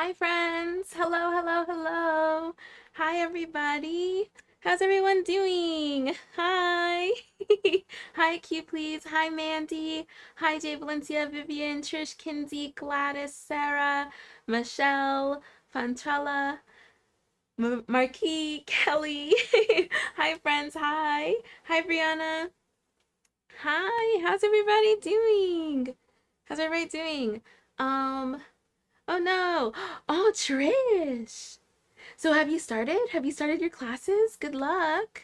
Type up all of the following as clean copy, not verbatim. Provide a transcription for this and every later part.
Hi friends. Hello, hello, hello. Hi everybody. How's everyone doing? Hi. Hi Q please. Hi Mandy. Hi Jay Valencia, Vivian, Trish, Kinsey, Gladys, Sarah, Michelle, Fantrella, Marquis, Kelly. Hi friends. Hi. Hi Brianna. Hi. How's everybody doing? How's everybody doing? Um Oh no. Oh, Trish. So have you started? Have you started your classes? Good luck.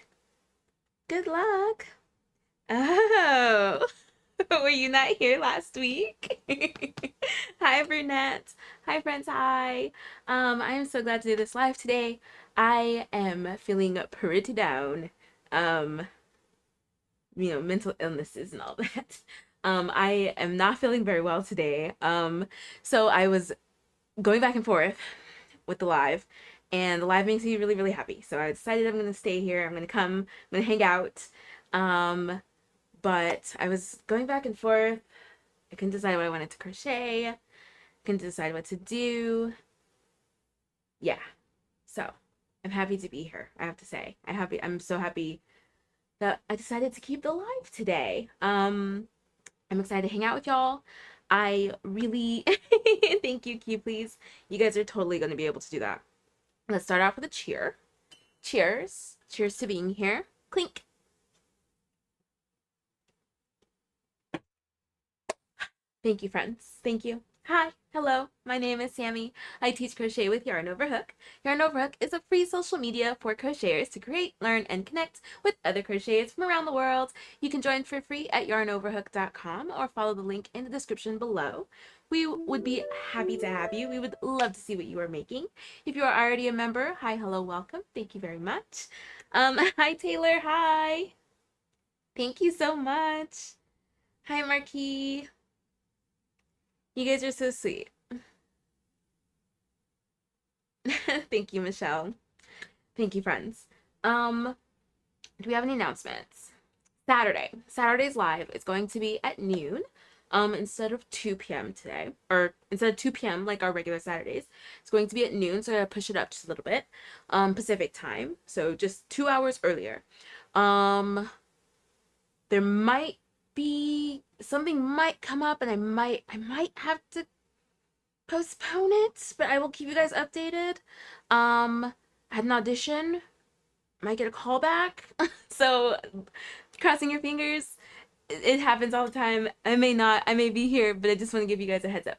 Good luck. Oh. Were you not here last week? Hi, Brunette. Hi, friends. Hi. I am so glad to do this live today. I am feeling pretty down. Um, mental illnesses and all that. I am not feeling very well today. So I was going back and forth with the live, and the live makes me really, really happy. So I decided I'm going to stay here. I'm going to come, I'm going to hang out. But I was going back and forth. I couldn't decide what I wanted to crochet. I couldn't decide what to do. Yeah. So I'm happy to be here, I have to say. I'm so happy that I decided to keep the live today. I'm excited to hang out with y'all. I really thank you, Q, please. You guys are totally going to be able to do that. Let's start off with a cheer. Cheers. Cheers to being here. Clink. Thank you, friends. Thank you. Hi. Hello. My name is Sammy. I teach crochet with Yarn Over Hook. Yarn Over Hook is a free social media for crocheters to create, learn, and connect with other crocheters from around the world. You can join for free at yarnoverhook.com or follow the link in the description below. We would be happy to have you. We would love to see what you are making. If you are already a member, hi, hello, welcome. Thank you very much. Hi, Taylor. Hi. Thank you so much. Hi, Marquis. You guys are so sweet. Thank you, Michelle. Thank you, friends. Do we have any announcements? Saturday's live is going to be at noon. Instead of 2 p.m. today, or instead of 2 p.m. like our regular Saturdays, it's going to be at noon, so I gotta push it up just a little bit. Pacific time, so just 2 hours earlier. There might be something might come up, and I might have to postpone it, but I will keep you guys updated. I had an audition, might get a call back, so crossing your fingers. It happens all the time. I may not, I may be here, but I just want to give you guys a heads up.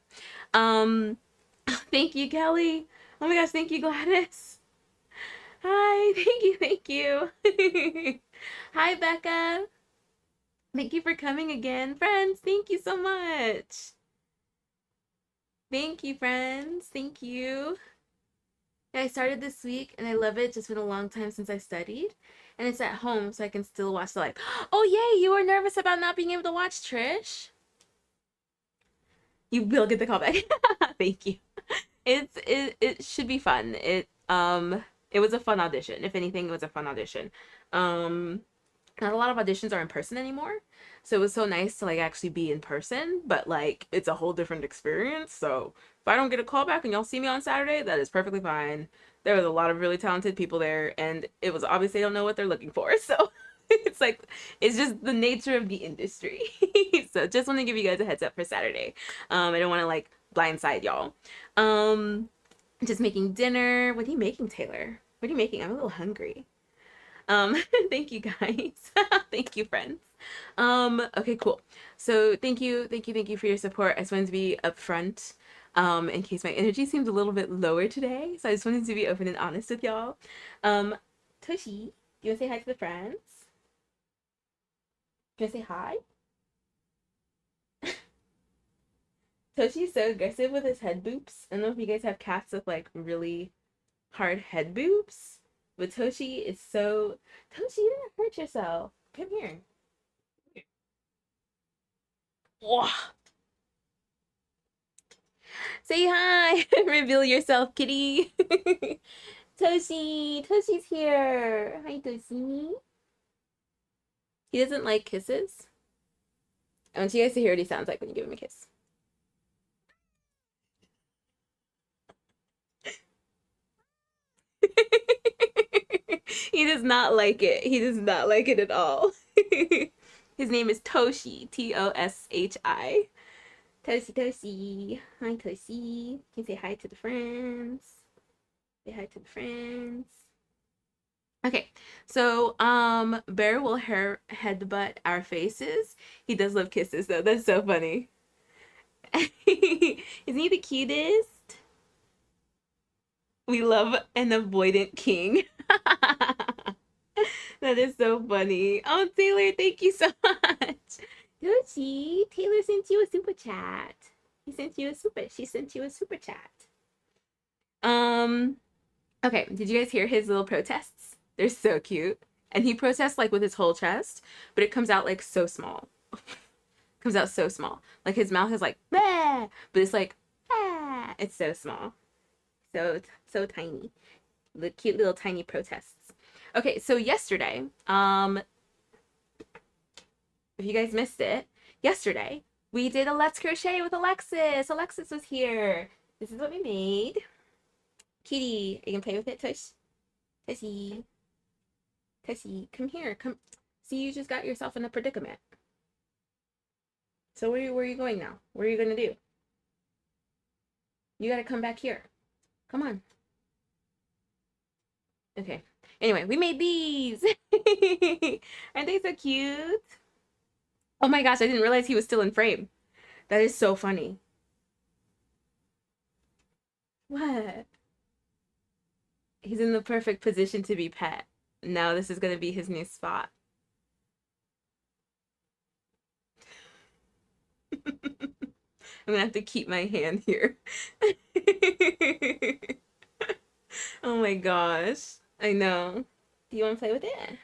Um, thank you, Kelly. Oh my gosh, thank you, Gladys. Hi, thank you, thank you. Hi, Becca. Thank you for coming again. Friends, thank you so much. Thank you, friends. Thank you. Yeah, I started this week and I love it. It's just been a long time since I studied. And it's at home, so I can still watch the live. Oh, yay! You were nervous about not being able to watch, Trish. You will get the callback. Thank you. It should be fun. It was a fun audition. If anything, it was a fun audition. Not a lot of auditions are in person anymore, so it was so nice to like actually be in person, but like it's a whole different experience. So if I don't get a call back and y'all see me on Saturday, that is perfectly fine. There was a lot of really talented people there, and it was obvious they don't know what they're looking for. So it's like it's just the nature of the industry. So just want to give you guys a heads up for Saturday. I don't want to like blindside y'all. Um, just making dinner. What are you making, Taylor? What are you making? I'm a little hungry. Um, thank you guys. Thank you, friends. Okay, cool. So thank you for your support. I just wanted to be upfront, in case my energy seemed a little bit lower today. So I just wanted to be open and honest with y'all. Toshi, you wanna say hi to the friends? You wanna say hi? Toshi's so aggressive with his head boops. I don't know if you guys have cats with like really hard head boops, but Toshi is so Toshi, you didn't hurt yourself. Come here. Wah. Say hi. Reveal yourself, kitty. Toshi. Toshi's here. Hi, Toshi. He doesn't like kisses. I want you guys to hear what he sounds like when you give him a kiss. He does not like it. He does not like it at all. His name is Toshi. Toshi. Toshi. Hi, Toshi. Can you say hi to the friends? Say hi to the friends. Okay, so Bear will headbutt our faces. He does love kisses though. That's so funny. Isn't he the cutest? We love an avoidant king. That is so funny. Oh, Taylor, thank you so much. Gucci, Taylor sent you a super chat. She sent you a super chat. Okay, did you guys hear his little protests? They're so cute. And he protests like with his whole chest, but it comes out like so small. Comes out so small. Like his mouth is like, bah! But it's like, ah! It's so small. So tiny. The cute little tiny protests. Okay, so yesterday, if you guys missed it, yesterday we did a Let's Crochet with Alexis. Alexis was here. This is what we made. Kitty, you can play with it, Tush. Tushy. Tushy, come here. Come. See, you just got yourself in a predicament. So where are you going now? What are you gonna do? You gotta come back here. Come on. Okay. Anyway, we made these. Aren't they so cute? Oh my gosh, I didn't realize he was still in frame. That is so funny. What? He's in the perfect position to be pet. Now this is gonna be his new spot. I'm gonna have to keep my hand here. Oh my gosh. I know. Do you want to play with it?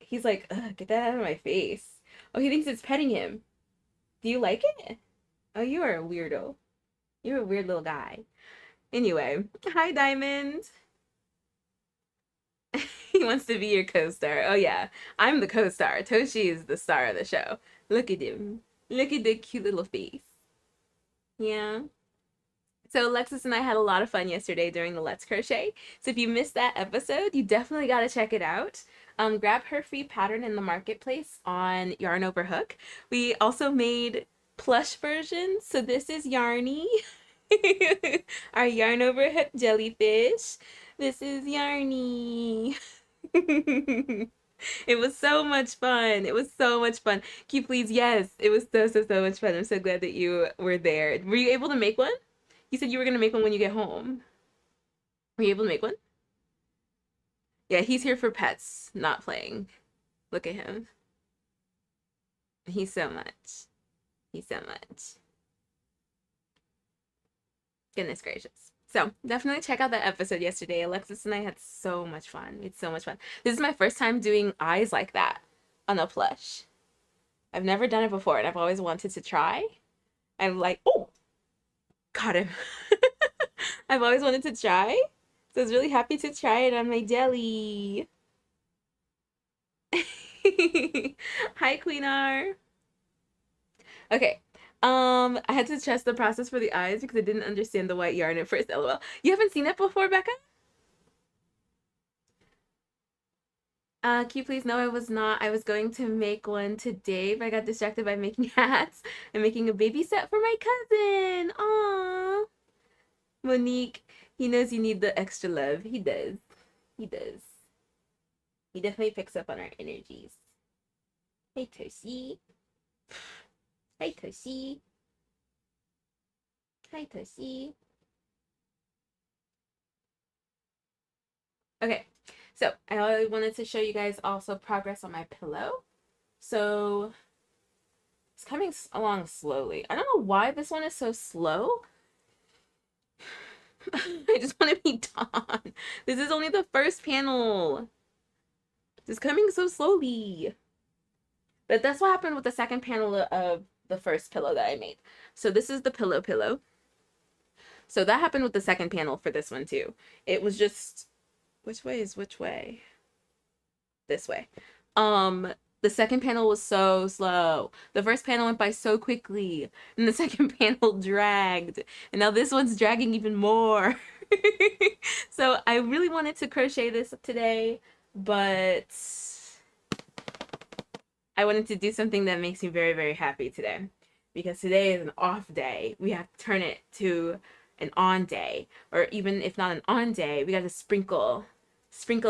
He's like, ugh, get that out of my face. Oh, he thinks it's petting him. Do you like it? Oh, you are a weirdo. You're a weird little guy. Anyway, hi, Diamond. He wants to be your co-star. Oh, yeah. I'm the co-star. Toshi is the star of the show. Look at him. Look at the cute little face. Yeah. So Alexis and I had a lot of fun yesterday during the Let's Crochet. So if you missed that episode, you definitely got to check it out. Grab her free pattern in the marketplace on Yarn Over Hook. We also made plush versions. So this is Yarny, our Yarn Over Hook jellyfish. This is Yarny. It was so much fun. It was so much fun. Can you please? Yes, it was so much fun. I'm so glad that you were there. Were you able to make one? You said you were going to make one when you get home. Were you able to make one? Yeah, he's here for pets, not playing. Look at him. He's so much. He's so much. Goodness gracious. So definitely check out that episode yesterday. Alexis and I had so much fun. We had so much fun. This is my first time doing eyes like that on a plush. I've never done it before, and I've always wanted to try. I'm like, oh, got him. I've always wanted to try. So I was really happy to try it on my jelly. Hi, Queen R. Okay. I had to trust the process for the eyes because I didn't understand the white yarn at first. LOL. You haven't seen it before, Becca? Can you please? No, I was not. I was going to make one today, but I got distracted by making hats and making a baby set for my cousin. Aww. Monique, he knows you need the extra love. He does. He does. He definitely picks up on our energies. Hey, Toshi. Hey, Toshi. Hi, Toshi. Okay, so I wanted to show you guys also progress on my pillow. So it's coming along slowly. I don't know why this one is so slow. I just want to be done. This is only the first panel. It's coming so slowly. But that's what happened with the second panel of the first pillow that I made. So this is the pillow. So that happened with the second panel for this one too. It was just, which way is which way? This way. The second panel was so slow. The first panel went by so quickly, and the second panel dragged. And now this one's dragging even more. So I really wanted to crochet this today, but I wanted to do something that makes me very, very happy today. Because today is an off day. We have to turn it to an on day. Or even if not an on day, we got to sprinkle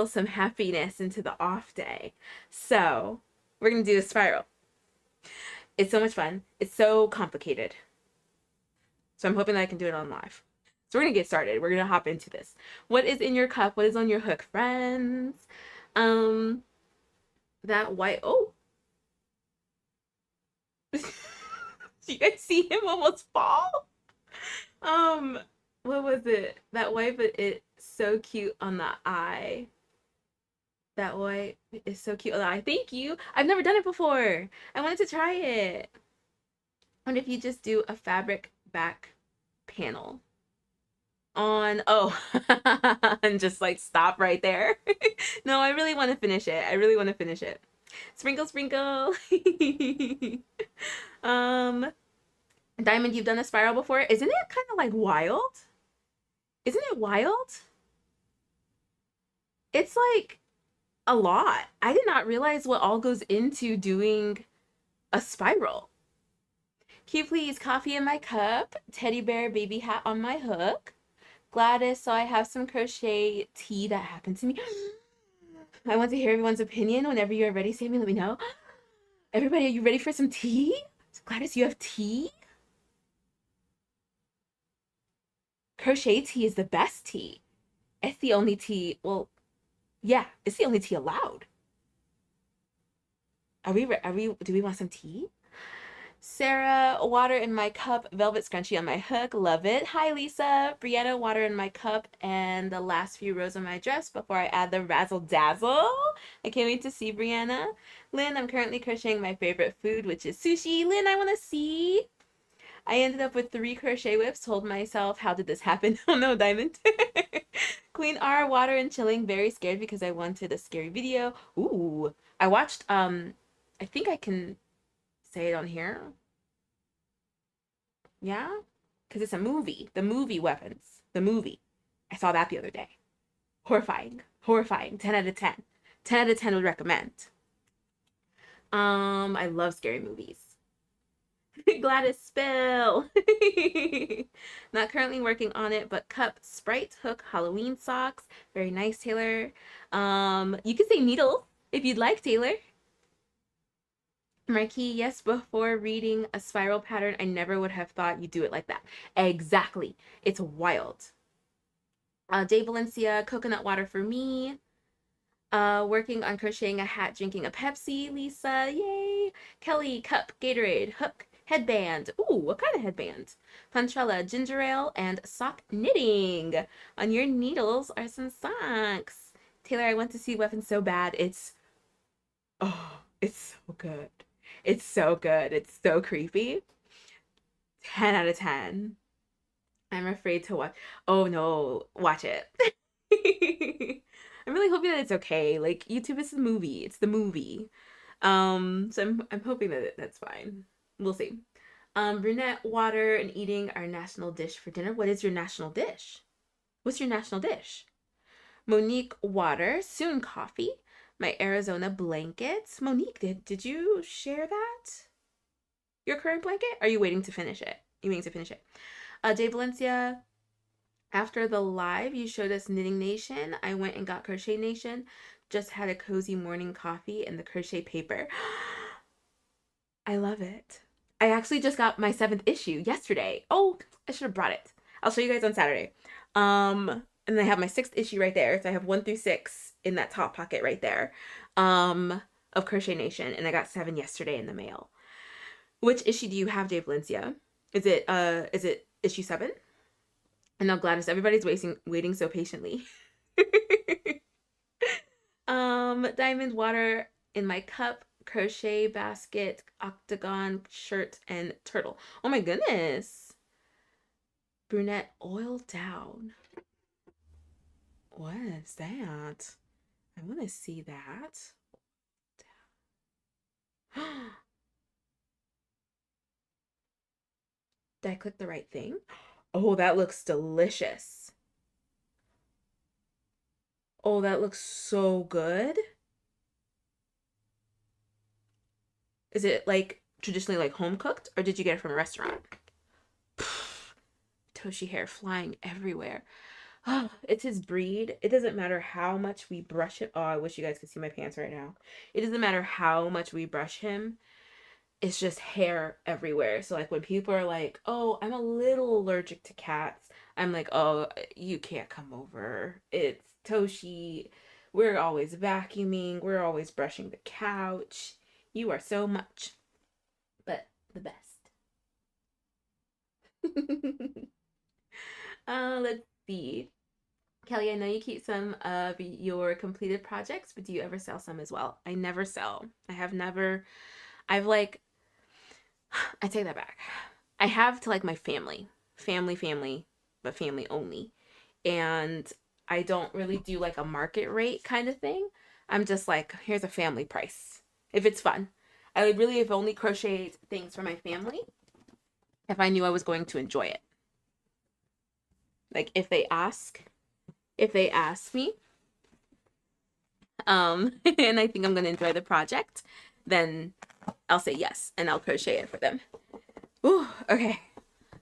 some happiness into the off day. So we're gonna do a spiral. It's so much fun. It's so complicated. So I'm hoping that I can do it on live. So we're gonna get started. We're gonna hop into this. What is in your cup? What is on your hook, friends? Um, that white. Oh, do you guys see him almost fall? Um, what was it? That white, but it's so cute on the eye. That white is so cute on the eye. Thank you. I've never done it before. I wanted to try it. What if you just do a fabric back panel on, oh, and just like stop right there. No, I really want to finish it. I really want to finish it. Sprinkle, sprinkle. um, Diamond, you've done a spiral before. Isn't it kind of like wild? Isn't it wild? It's like a lot. I did not realize what all goes into doing a spiral. Can you please coffee in my cup? Teddy bear baby hat on my hook. Gladys, so I have some crochet tea that happened to me. I want to hear everyone's opinion. Whenever you're ready, Sammy, let me know. Everybody, are you ready for some tea? Gladys, you have tea? Crochet tea is the best tea. It's the only tea, well, yeah, it's the only tea allowed. Do we want some tea? Sarah, water in my cup, velvet scrunchie on my hook, love it. Hi, Lisa. Brianna, water in my cup, and the last few rows on my dress before I add the razzle dazzle. I can't wait to see Brianna. Lynn, I'm currently crocheting my favorite food, which is sushi. Lynn, I want to see. I ended up with 3 crochet whips, told myself, how did this happen? Oh no, Diamond. Queen R, water and chilling, very scared because I wanted a scary video. Ooh, I watched, I think I can say it on here. Yeah? Because it's a movie. The movie Weapons. The movie. I saw that the other day. Horrifying. Horrifying. 10 out of 10. 10 out of 10 would recommend. I love scary movies. Gladys Spill. Not currently working on it, but cup, sprite, hook, Halloween socks. Very nice, Taylor. You can say needle if you'd like, Taylor. Marquis, yes, before reading a spiral pattern, I never would have thought you'd do it like that. Exactly. It's wild. Dave Valencia, coconut water for me. Working on crocheting a hat, drinking a Pepsi. Lisa, yay. Kelly, cup, Gatorade, hook, headband. Ooh, what kind of headband? Pantrella, ginger ale, and sock knitting. On your needles are some socks. Taylor, I want to see Weapons so bad. Oh, it's so good. It's so good. It's so creepy. 10 out of 10. I'm afraid to watch. Oh no, watch it. I'm really hoping that it's okay. Like YouTube is the movie. It's the movie. So I'm hoping that that's fine. We'll see. Brunette, water, and eating our national dish for dinner. What is your national dish? What's your national dish? Monique, water, soon coffee. My Arizona blankets. Monique, did you share that? Your current blanket? Are you waiting to finish it? You waiting to finish it? Dave Valencia, after the live you showed us Knitting Nation, I went and got Crochet Nation. Just had a cozy morning coffee and the crochet paper. I love it. I actually just got my 7th issue yesterday. Oh, I should have brought it. I'll show you guys on Saturday. And I have my 6th issue right there. So I have 1 through 6 in that top pocket right there. Of Crochet Nation, and I got 7 yesterday in the mail. Which issue do you have, Dave Valencia? Is it issue 7? And now Gladys, everybody's waiting so patiently. Diamond, water in my cup, crochet basket, octagon, shirt, and turtle. Oh my goodness. Brunette, oil down. What is that? I want to see that. Did I click the right thing? Oh, that looks delicious. Oh, that looks so good. Is it like traditionally like home cooked, or did you get it from a restaurant? Toshi hair flying everywhere. Oh, it's his breed. It doesn't matter how much we brush him. Oh, I wish you guys could see my pants right now. It doesn't matter how much we brush him. It's just hair everywhere. So like when people are like, "Oh, I'm a little allergic to cats," I'm like, "Oh, you can't come over. It's Toshi. We're always vacuuming. We're always brushing the couch. You are so much, but the best." Let's see. Kelly, I know you keep some of your completed projects, but do you ever sell some as well? I never sell. I have never. I've like, I take that back. I have to like my family, but family only. And I don't really do like a market rate kind of thing. I'm just like, here's a family price if it's fun. I would really have only crocheted things for my family if I knew I was going to enjoy it. Like if they ask me, and I think I'm gonna enjoy the project, then I'll say yes and I'll crochet it for them. Ooh, okay.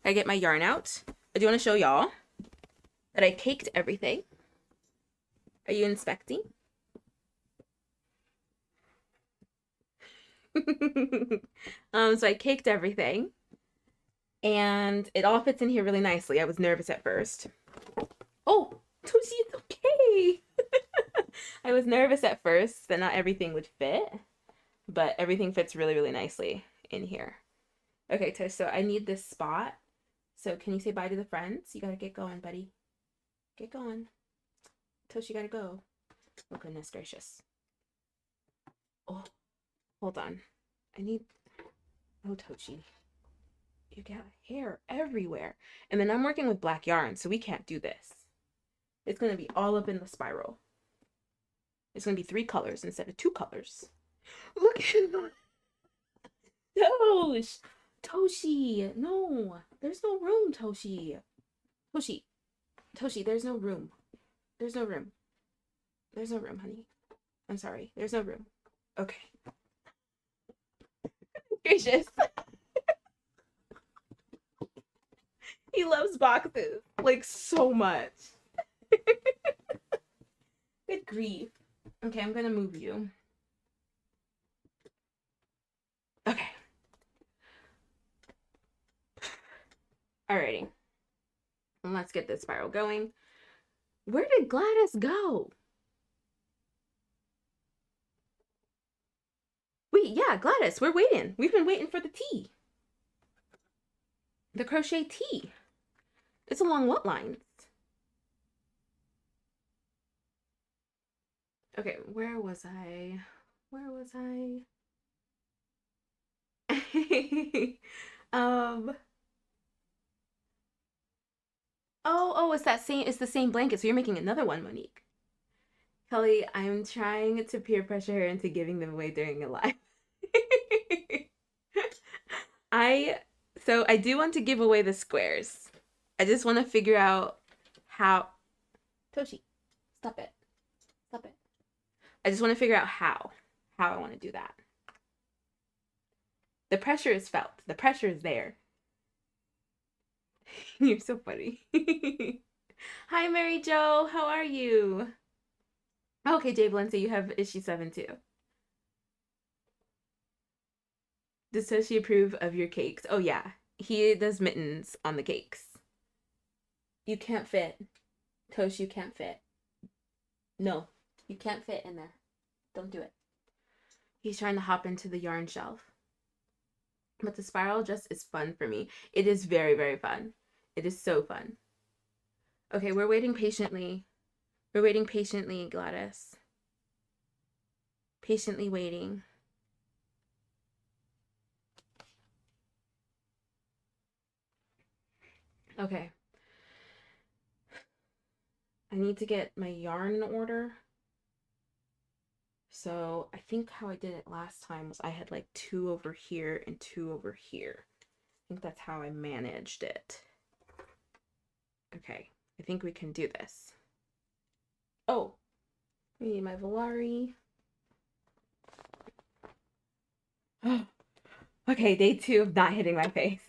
I get my yarn out. I do want to show y'all that I caked everything. Are you inspecting? So I caked everything and it all fits in here really nicely. I was nervous at first. Oh, Toshi, it's okay. I was nervous at first that not everything would fit, but everything fits really, really nicely in here. Okay, Tosh, so I need this spot. So can you say bye to the friends? You gotta get going, buddy. Get going. Tosh, you gotta go. Oh, goodness gracious. Oh, hold on. I need... Oh, Tochi. You got hair everywhere. And then I'm working with black yarn, so we can't do this. It's going to be all up in the spiral. It's going to be 3 colors instead of 2 colors. Look at that. Tosh! Toshi! No! There's no room, Toshi. Toshi. Toshi, there's no room. There's no room. There's no room, honey. I'm sorry. There's no room. Okay. Gracious. He loves boxes. Like, so much. Good grief. Okay, I'm gonna move you. Okay. Alrighty. Let's get this spiral going. Where did Gladys go? Wait, yeah, Gladys, we're waiting. We've been waiting for the tea. The crochet tea. It's along what lines? Okay, where was I? Where was I? um oh, it's the same blanket. So you're making another one, Monique. Kelly, I'm trying to peer pressure her into giving them away during a live. I I do want to give away the squares. I just want to figure out how. Toshi, stop it. Stop it. I just want to figure out how I want to do that. The pressure is felt. The pressure is there. You're so funny. Hi, Mary Jo. How are you? Okay, Jay Valencia, you have issue 7 too. Does Toshi approve of your cakes? Oh, yeah. He does mittens on the cakes. You can't fit. Toshi, you can't fit. No, you can't fit in there. Don't do it. He's trying to hop into the yarn shelf. But the spiral just is fun for me. It is very, very fun. It is so fun. Okay, we're waiting patiently. We're waiting patiently, Gladys. Patiently waiting. Okay. I need to get my yarn in order. So I think how I did it last time was I had like 2 over here and 2 over here. I think that's how I managed it. Okay, I think we can do this. Oh, We need my Volari. Okay, day 2 of not hitting my face.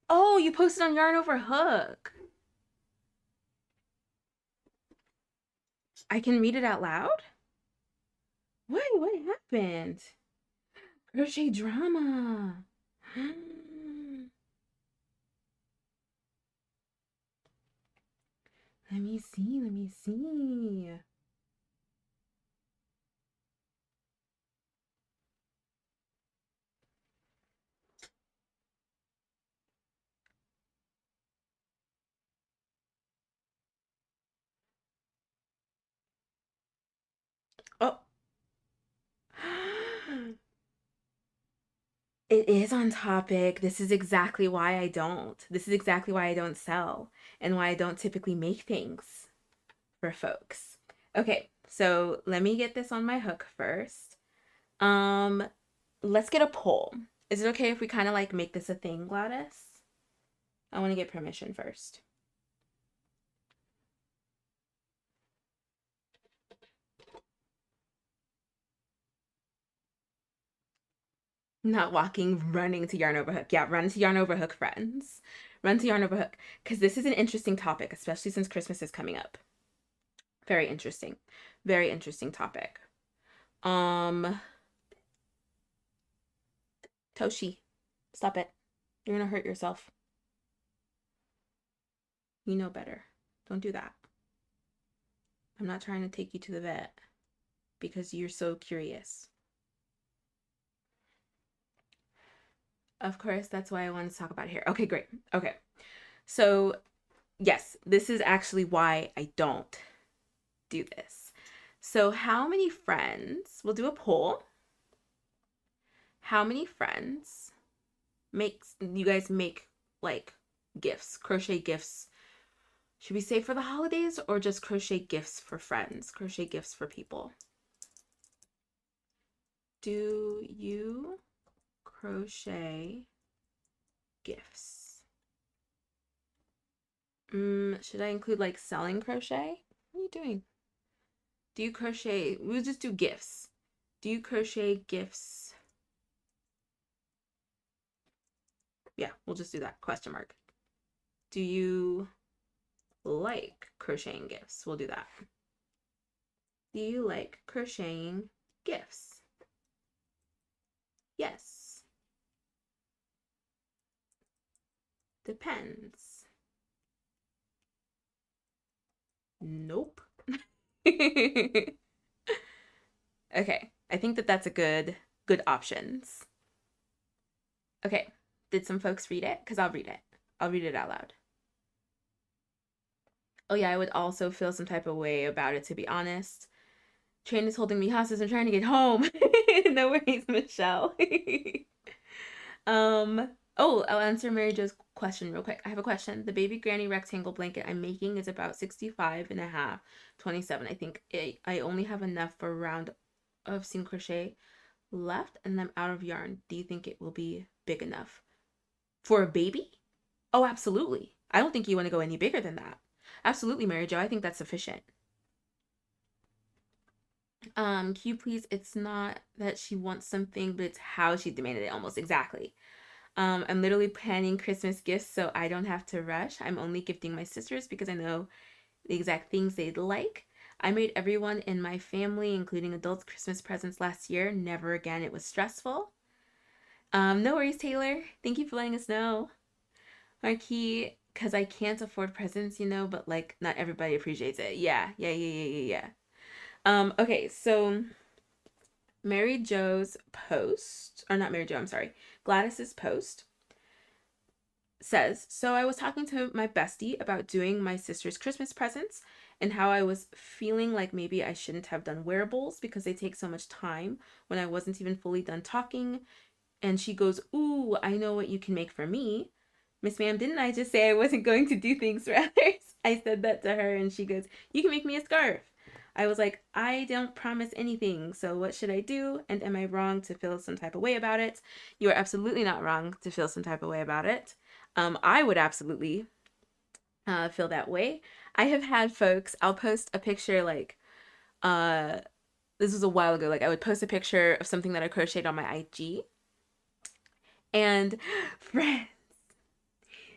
Oh, you posted on Yarn Over Hook. I can read it out loud? What happened? Crochet drama. Let me see. Oh. It is on topic. This is exactly why I don't. This is exactly why I don't sell and why I don't typically make things for folks. Okay, so let me get this on my hook first. Let's get a poll. Is it okay if we kind of like make this a thing, Gladys? I want to get permission first. Not walking, running to Yarn Over Hook. Yeah, run to Yarn Over Hook, friends. Run to Yarn Over Hook. Because this is an interesting topic, especially since Christmas is coming up. Very interesting. Very interesting topic. Toshi, stop it. You're gonna hurt yourself. You know better. Don't do that. I'm not trying to take you to the vet because you're so curious. Of course, that's why I wanted to talk about it here. Okay, great. Okay. So, yes, this is actually why I don't do this. So, how many friends, we'll do a poll. How many friends you guys make like gifts, crochet gifts? Should we say for the holidays or just crochet gifts for friends, crochet gifts for people? Do you crochet gifts? Should I include like selling crochet? What are you doing? Do you crochet? We'll just do gifts. Do you crochet gifts? Yeah, we'll just do that. Question mark. Do you like crocheting gifts? We'll do that. Do you like crocheting gifts? Yes. Depends. Nope. Okay, I think that's a good options. Okay, did some folks read it? Because I'll read it. I'll read it out loud. Oh yeah, I would also feel some type of way about it, to be honest. Train is holding me hostage. I'm trying to get home. No worries, Michelle. Oh, I'll answer Mary Jo's question real quick. I have a question. The baby granny rectangle blanket I'm making is about 65 and a half, 27. I think I only have enough for a round of seam crochet left and I'm out of yarn. Do you think it will be big enough for a baby? Oh, absolutely. I don't think you want to go any bigger than that. Absolutely, Mary Jo. I think that's sufficient. Q, please. It's not that she wants something, but it's how she demanded it almost. Exactly. I'm literally planning Christmas gifts so I don't have to rush. I'm only gifting my sisters because I know the exact things they'd like. I made everyone in my family, including adults, Christmas presents last year. Never again. It was stressful. No worries, Taylor. Thank you for letting us know. Marquis, because I can't afford presents, you know, but like not everybody appreciates it. Yeah. Okay, so Mary Jo's post, or not Mary Jo, I'm sorry, Gladys's post says, so I was talking to my bestie about doing my sister's Christmas presents and how I was feeling like maybe I shouldn't have done wearables because they take so much time when I wasn't even fully done talking. And she goes, ooh, I know what you can make for me. Miss Ma'am, didn't I just say I wasn't going to do things for others? I said that to her and she goes, you can make me a scarf. I was like, I don't promise anything, so what should I do? And am I wrong to feel some type of way about it? You are absolutely not wrong to feel some type of way about it. I would absolutely feel that way. I have had folks, I'll post a picture like, uh, this was a while ago, like I would post a picture of something that I crocheted on my IG. And friends,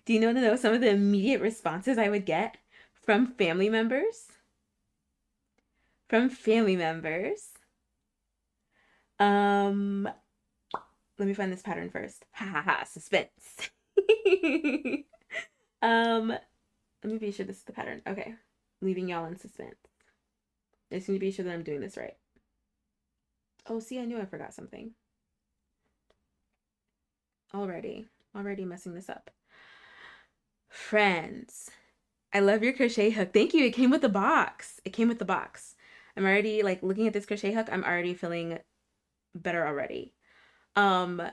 do you want to know some of the immediate responses I would get from family members? From family members. Um, Let me find this pattern first. Ha ha ha, suspense. Let me be sure this is the pattern. Okay. Leaving y'all in suspense. I just need to be sure that I'm doing this right. Oh, see, I knew I forgot something. Already messing this up. Friends, I love your crochet hook. Thank you. It came with the box. It came with the box. I'm already like looking at this crochet hook. I'm already feeling better already. So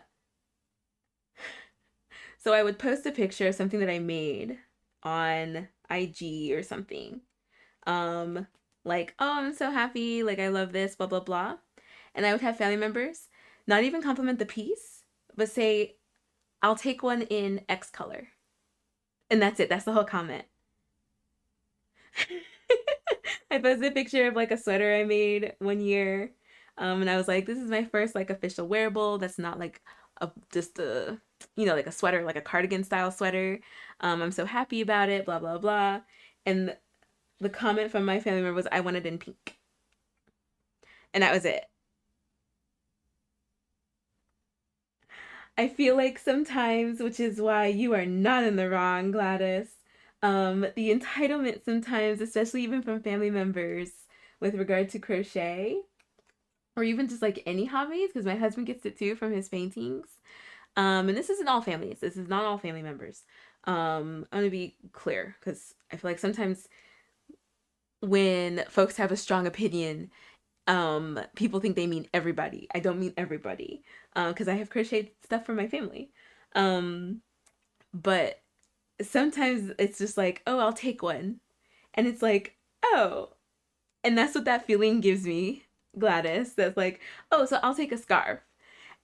I would post a picture of something that I made on IG or something. Like, oh, I'm so happy, like I love this, blah blah blah. And I would have family members not even compliment the piece, but say, I'll take one in X color. And that's it. That's the whole comment. I posted a picture of like a sweater I made one year. And I was like, this is my first like official wearable that's not like just a, like a sweater, like a cardigan style sweater. I'm so happy about it, blah blah blah. And the comment from my family member was, I want it in pink. And that was it. I feel like sometimes, which is why you are not in the wrong, Gladys, the entitlement sometimes, especially even from family members with regard to crochet, or even just like any hobbies, because my husband gets it too from his paintings. And this isn't all families. This is not all family members. I'm gonna be clear because I feel like sometimes when folks have a strong opinion, people think they mean everybody. I don't mean everybody, because I have crocheted stuff for my family. Um, but sometimes it's just like, oh, I'll take one, and it's like, oh, and that's what that feeling gives me, Gladys. That's like, oh, so I'll take a scarf,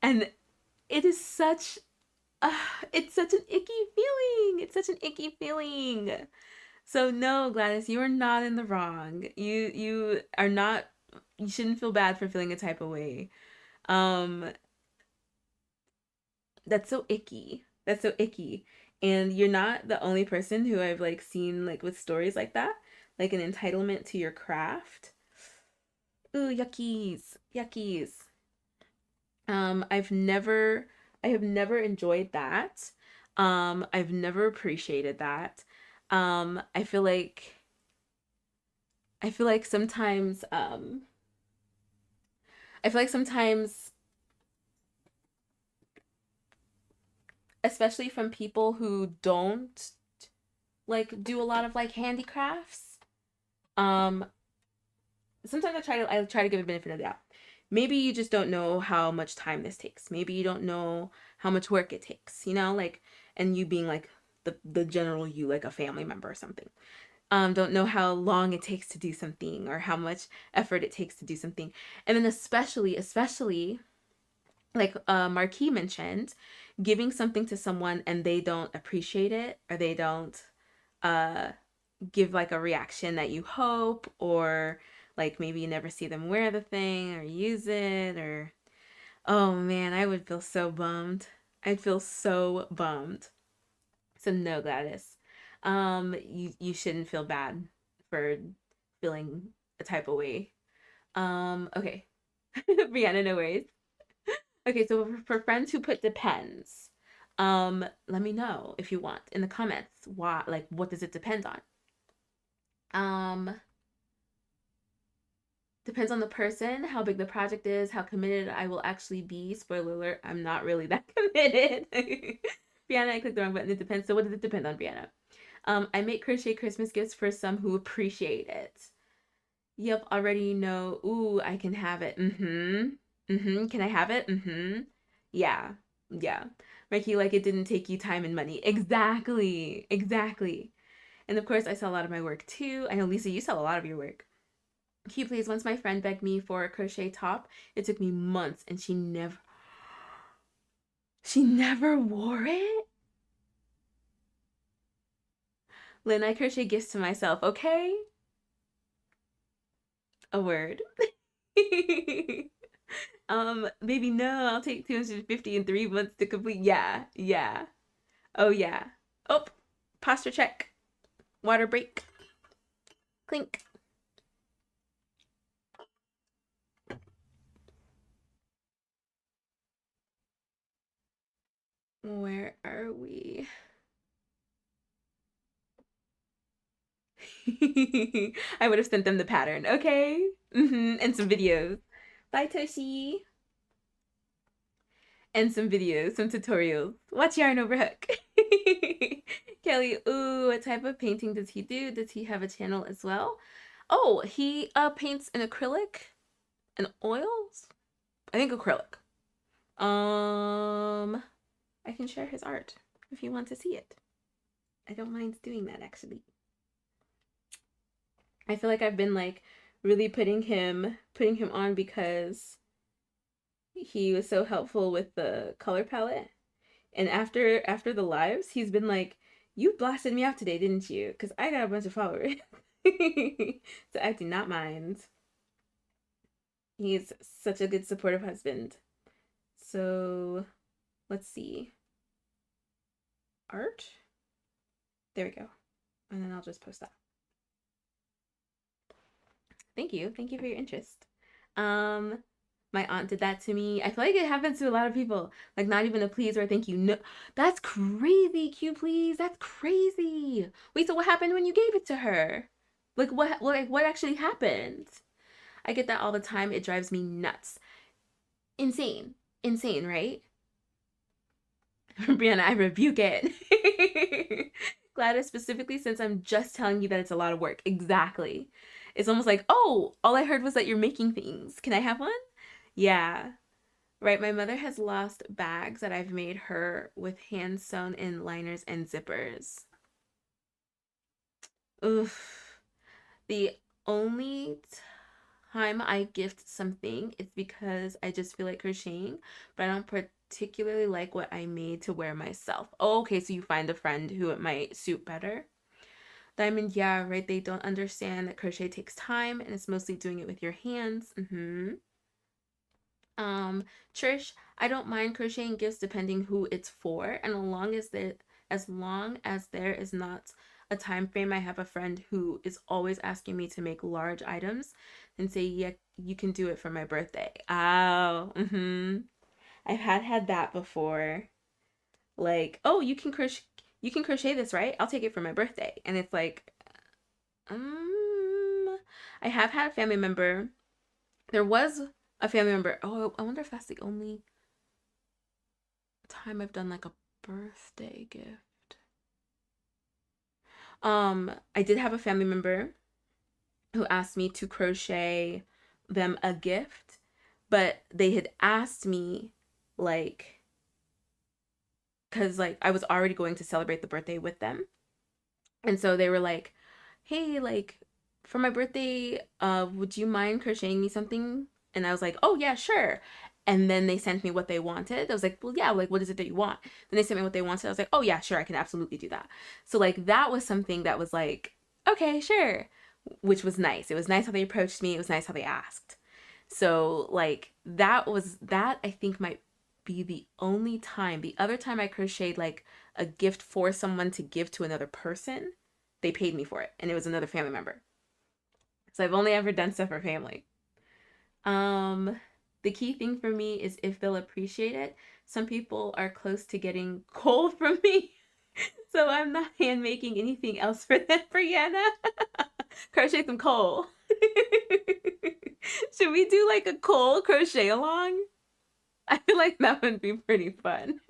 and it is such, uh, it's such an icky feeling. It's such an icky feeling. So no, Gladys, you are not in the wrong. You are not. You shouldn't feel bad for feeling a type of way. Um, that's so icky. That's so icky. And you're not the only person who I've like seen like with stories like that, like an entitlement to your craft. Ooh, yuckies, yuckies. I've never, I have never enjoyed that. I've never appreciated that. I feel like, I feel like sometimes, I feel like sometimes, especially from people who don't like do a lot of like handicrafts, um, sometimes I try to give a benefit of the doubt. Maybe you just don't know how much time this takes. Maybe you don't know how much work it takes, like, and you being like the general you, like a family member or something. Don't know how long it takes to do something or how much effort it takes to do something. And then especially like Marquis mentioned, giving something to someone and they don't appreciate it, or they don't uh give like a reaction that you hope, or like maybe you never see them wear the thing or use it, or oh man, I would feel so bummed. I'd feel so bummed. So no, Gladys. You shouldn't feel bad for feeling a type of way. Okay. Brianna, no worries. Okay, so for friends who put depends, let me know if you want in the comments why, like, what does it depend on? Um, Depends on the person, how big the project is, how committed I will actually be. Spoiler alert, I'm not really that committed. Brianna, I clicked the wrong button. It depends. So what does it depend on, Brianna? I make crochet Christmas gifts for some who appreciate it. Yep, already know. Ooh, I can have it. Mm-hmm. Mm-hmm. Can I have it? Mm-hmm. Yeah. Yeah. Ricky, like it didn't take you time and money. Exactly. Exactly. And of course, I sell a lot of my work too. I know, Lisa, you sell a lot of your work. Can you please, once my friend begged me for a crochet top, it took me months and she never wore it? Lynn, I crochet gifts to myself, okay? A word. Baby, no, I'll take 250 in 3 months to complete. Yeah, yeah. Oh, yeah. Oh, posture check. Water break. Clink. Where are we? I would have sent them the pattern, okay? And some videos. Bye, Toshi. And some videos, some tutorials. Watch Yarn Over Hook. Kelly, ooh, what type of painting does he do? Does he have a channel as well? Oh, he paints in acrylic and oils. I think acrylic. I can share his art if you want to see it. I don't mind doing that actually. I feel like I've been like really putting him on because he was so helpful with the color palette. And after the lives, he's been like, "You blasted me out today, didn't you? Because I got a bunch of followers." So I do not mind. He's such a good supportive husband. So let's see. Art. There we go. And then I'll just post that. Thank you. Thank you for your interest. My aunt did that to me. I feel like it happens to a lot of people. Like not even a please or a thank you. No, that's crazy, Q please. That's crazy. Wait, so what happened when you gave it to her? Like what actually happened? I get that all the time. It drives me nuts. Insane. Insane, right? Brianna, I rebuke it. Gladys, specifically since I'm just telling you that it's a lot of work. Exactly. It's almost like, oh, all I heard was that you're making things. Can I have one? Yeah. Right. My mother has lost bags that I've made her with hand sewn in liners and zippers. Oof. The only time I gift something, it's because I just feel like crocheting, but I don't particularly like what I made to wear myself. Oh, okay, so you find a friend who it might suit better. Diamond, yeah, right. They don't understand that crochet takes time and it's mostly doing it with your hands. Trish, I don't mind crocheting gifts depending who it's for, and as long as there is not a time frame. I have a friend who is always asking me to make large items and say, yeah, you can do it for my birthday. Oh, I've had that before. Like, oh, you can crochet this, right? I'll take it for my birthday. And it's like, I have had a family member. There was a family member. Oh, I wonder if that's the only time I've done like a birthday gift. I did have a family member who asked me to crochet them a gift, but they had asked me like because like I was already going to celebrate the birthday with them. And so they were like, "Hey, like for my birthday, would you mind crocheting me something?" And I was like, "Oh, yeah, sure." And then they sent me what they wanted. I was like, "Well, yeah, like what is it that you want?" Then they sent me what they wanted. I was like, "Oh, yeah, sure, I can absolutely do that." So like that was something that was like, "Okay, sure." Which was nice. It was nice how they approached me. It was nice how they asked. So like that I think might be the only time. The other time I crocheted like a gift for someone to give to another person, they paid me for it, and it was another family member. So I've only ever done stuff for family. Um, the key thing for me is if they'll appreciate it. Some people are close to getting coal from me, so I'm not hand making anything else for them, Brianna. Crochet some coal. Should we do like a coal crochet along? I feel like that would be pretty fun.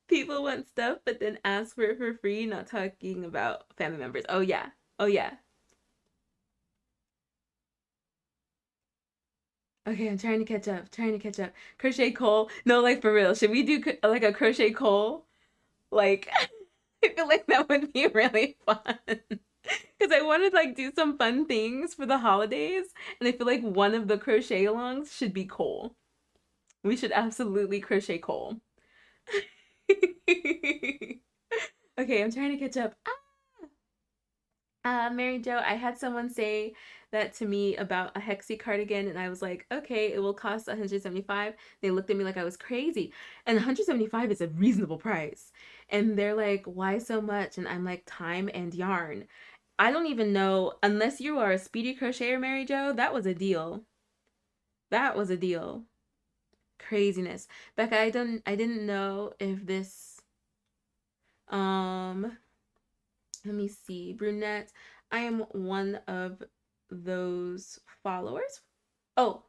People want stuff, but then ask for it for free, not talking about family members. Oh, yeah. Oh, yeah. Okay, I'm trying to catch up. Trying to catch up. Crochet coal. No, like for real. Should we do like a crochet coal? Like, I feel like that would be really fun. Because I want to like do some fun things for the holidays, and I feel like one of the crochet alongs should be coal. We should absolutely crochet coal. Okay, I'm trying to catch up. Mary Jo, I had someone say that to me about a hexie cardigan, and I was like, okay, it will cost 175. They looked at me like I was crazy, and 175 is a reasonable price. And they're like, why so much? And I'm like, time and yarn. I don't even know, unless you are a speedy crocheter, Mary Jo, that was a deal. That was a deal. Craziness. Becca, I didn't know if this um let me see. Brunette, I am one of those followers. Oh,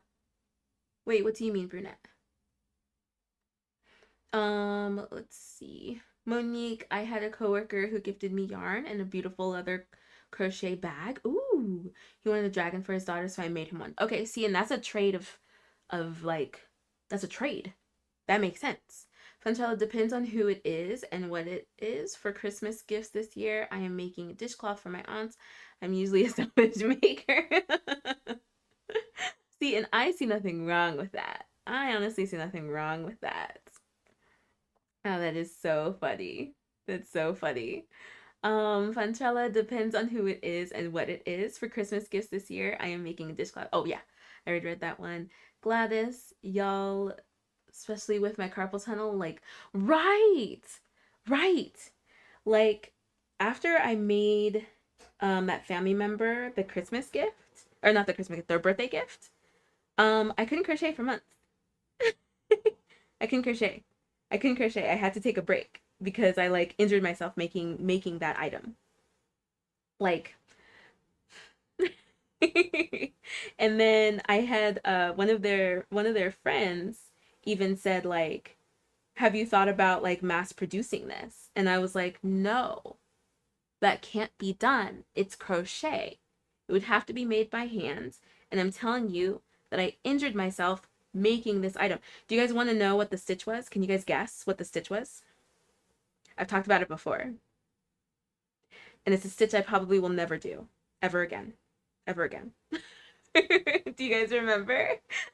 wait, what do you mean, brunette? Let's see. Monique, I had a coworker who gifted me yarn and a beautiful leather crochet bag. Ooh, he wanted a dragon for his daughter, so I made him one. Okay, see, and that's a trade of like, that's a trade. That makes sense. Fanchella, depends on who it is and what it is. For Christmas gifts this year, I am making a dishcloth for my aunts. I'm usually a sandwich maker. See, and I see nothing wrong with that. I honestly see nothing wrong with that. Oh, that is so funny. That's so funny. Fanchella, depends on who it is and what it is. For Christmas gifts this year, I am making a dishcloth. Oh yeah, I already read that one. Gladys, y'all, especially with my carpal tunnel, like, right, right. Like, after I made that family member the Christmas gift, or not the Christmas gift, their birthday gift, I couldn't crochet for months. I couldn't crochet. I couldn't crochet. I had to take a break because I like injured myself making that item. Like and then I had one of their friends even said like, have you thought about like mass producing this? And I was like, no, that can't be done. It's crochet. It would have to be made by hand. And I'm telling you that I injured myself making this item. Do you guys want to know what the stitch was? Can you guys guess what the stitch was? I've talked about it before. And it's a stitch I probably will never do ever again. Ever again. Do you guys remember?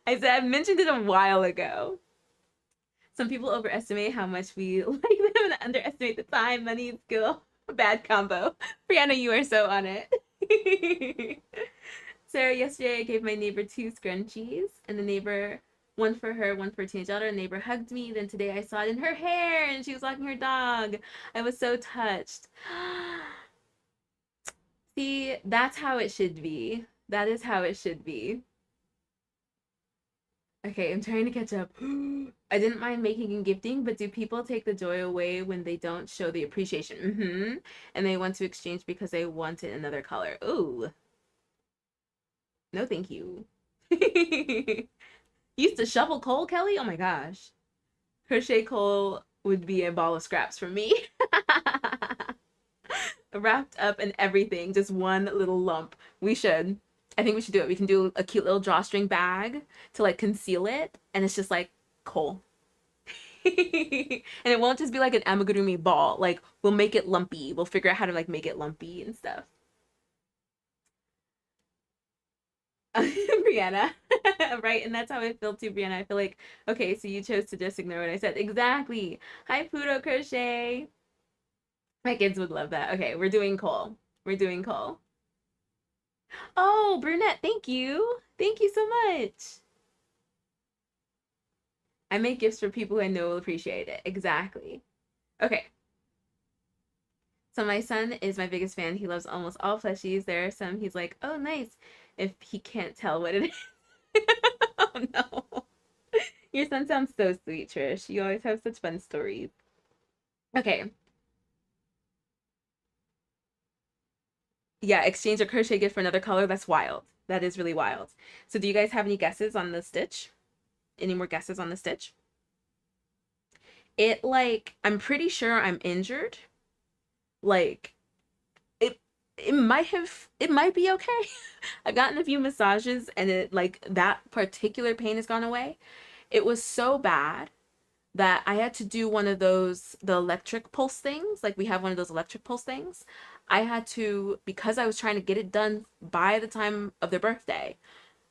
I said I mentioned it a while ago. Some people overestimate how much we like them and underestimate the time, money, and skill. Bad combo. Brianna, you are so on it. Sarah, yesterday I gave my neighbor 2 scrunchies, and the neighbor, one for her, one for a teenage daughter. The neighbor hugged me. Then today I saw it in her hair, and she was walking her dog. I was so touched. See, that's how it should be. That is how it should be. Okay, I'm trying to catch up. I didn't mind making and gifting, but do people take the joy away when they don't show the appreciation? And they want to exchange because they wanted another color. Ooh, no thank you. Used to shovel coal, Kelly? Oh my gosh. Crochet coal would be a ball of scraps for me. Wrapped up in everything, just one little lump. We should. I think we should do it. We can do a cute little drawstring bag to like conceal it, and it's just like coal. And it won't just be like an amigurumi ball. Like we'll make it lumpy. We'll figure out how to like make it lumpy and stuff. Brianna. Right? And that's how I feel too, Brianna. I feel like, okay, so you chose to just ignore what I said. Exactly. Hi, Pluto Crochet. My kids would love that. Okay, we're doing coal. We're doing coal. Oh, brunette, thank you. Thank you so much. I make gifts for people who I know will appreciate it. Exactly. Okay. So my son is my biggest fan. He loves almost all plushies. There are some he's like, oh, nice, if he can't tell what it is. Oh, no. Your son sounds so sweet, Trish. You always have such fun stories. Okay. Yeah, exchange a crochet gift for another color. That's wild. That is really wild. So do you guys have any guesses on the stitch? Any more guesses on the stitch? It like, I'm pretty sure I'm injured. Like it might be okay. I've gotten a few massages and it like that particular pain has gone away. It was so bad that I had to do one of those, the electric pulse things. Like we have one of those electric pulse things. I had to, because I was trying to get it done by the time of their birthday,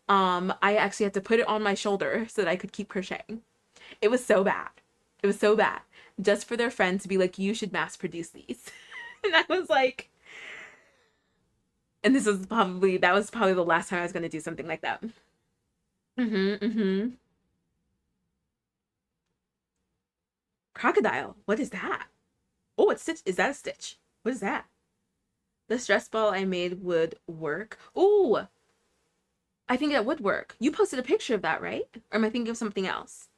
I actually had to put it on my shoulder so that I could keep crocheting. It was so bad. It was so bad. just for their friend to be like, you should mass produce these. And I was like, and that was probably the last time I was going to do something like that. Mm-hmm. Crocodile. What is that? Oh, it's stitch. Is that a stitch? What is that? The stress ball I made would work. Oh, I think that would work. You posted a picture of that, right? Or am I thinking of something else?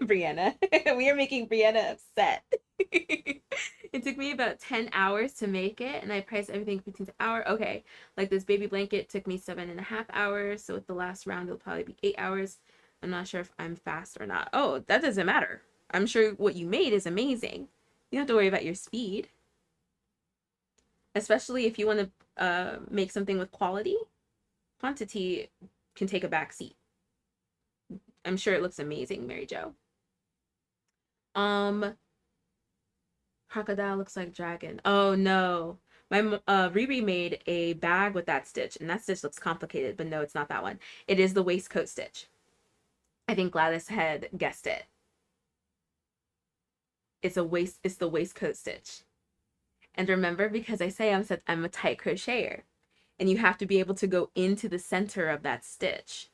Brianna. We are making Brianna upset. It took me about 10 hours to make it, and I priced everything 15 hour. Okay, like this baby blanket took me 7.5 hours, so with the last round, it'll probably be 8 hours. I'm not sure if I'm fast or not. Oh, that doesn't matter. I'm sure what you made is amazing. You don't have to worry about your speed, especially if you want to make something with quality. Quantity can take a back seat. I'm sure it looks amazing, Mary Jo. Crocodile looks like dragon. Oh no. My Riri made a bag with that stitch, and that stitch looks complicated, but no, it's not that one. It is the waistcoat stitch. I think Gladys had guessed it. It's the waistcoat stitch. And remember, because I say I'm a tight crocheter, and you have to be able to go into the center of that stitch.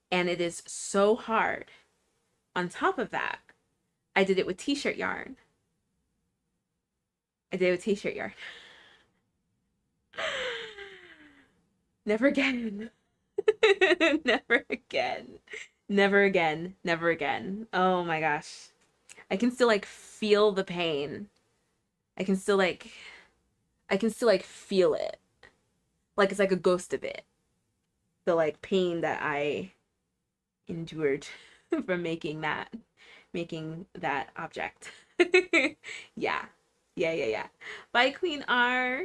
And it is so hard. On top of that, I did it with t-shirt yarn. Never again. Never again. Never again. Never again. Oh my gosh. I can still like feel the pain. I can still like feel it. Like it's like a ghost of it. The like pain that I endured from making that object. Yeah. Yeah. Bye, Queen R.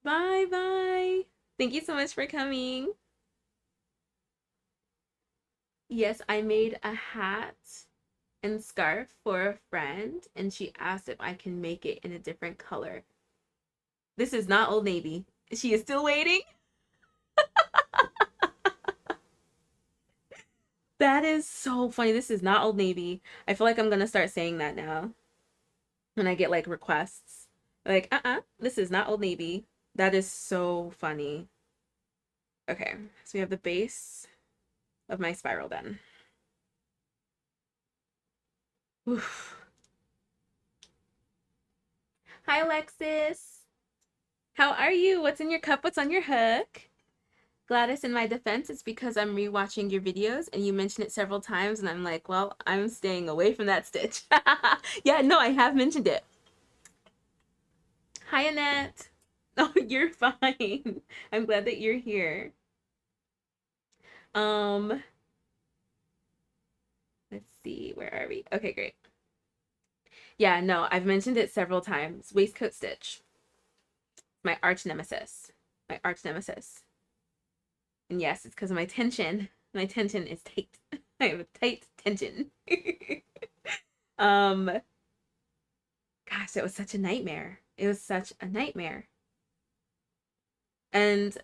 Bye. Thank you so much for coming. Yes, I made a hat and scarf for a friend, and she asked if I can make it in a different color. This is not Old Navy. She is still waiting. That is so funny. This is not Old Navy. I feel like I'm gonna start saying that now when I get like requests. Like, this is not Old Navy. That is so funny. Okay, so we have the base of my spiral then. Oof. Hi, Alexis. How are you? What's in your cup? What's on your hook? Gladys, in my defense, it's because I'm rewatching your videos and you mentioned it several times, and I'm like, well, I'm staying away from that stitch. Yeah, no, I have mentioned it. Hi, Annette. Oh, you're fine. I'm glad that you're here. Um, let's see, where are we? Okay, great. Yeah, no, I've mentioned it several times. Waistcoat stitch. My arch nemesis. My arch nemesis. And yes, it's because of my tension. My tension is tight. I have a tight tension. um, gosh, it was such a nightmare. It was such a nightmare. And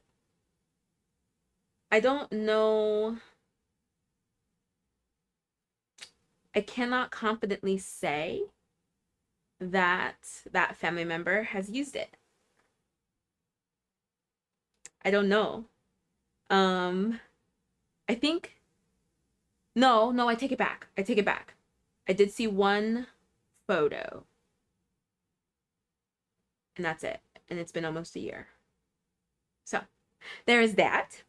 I don't know. I cannot confidently say that that family member has used it. I don't know. I think no, I take it back. I did see one photo, and that's it. And it's been almost a year. So there is that.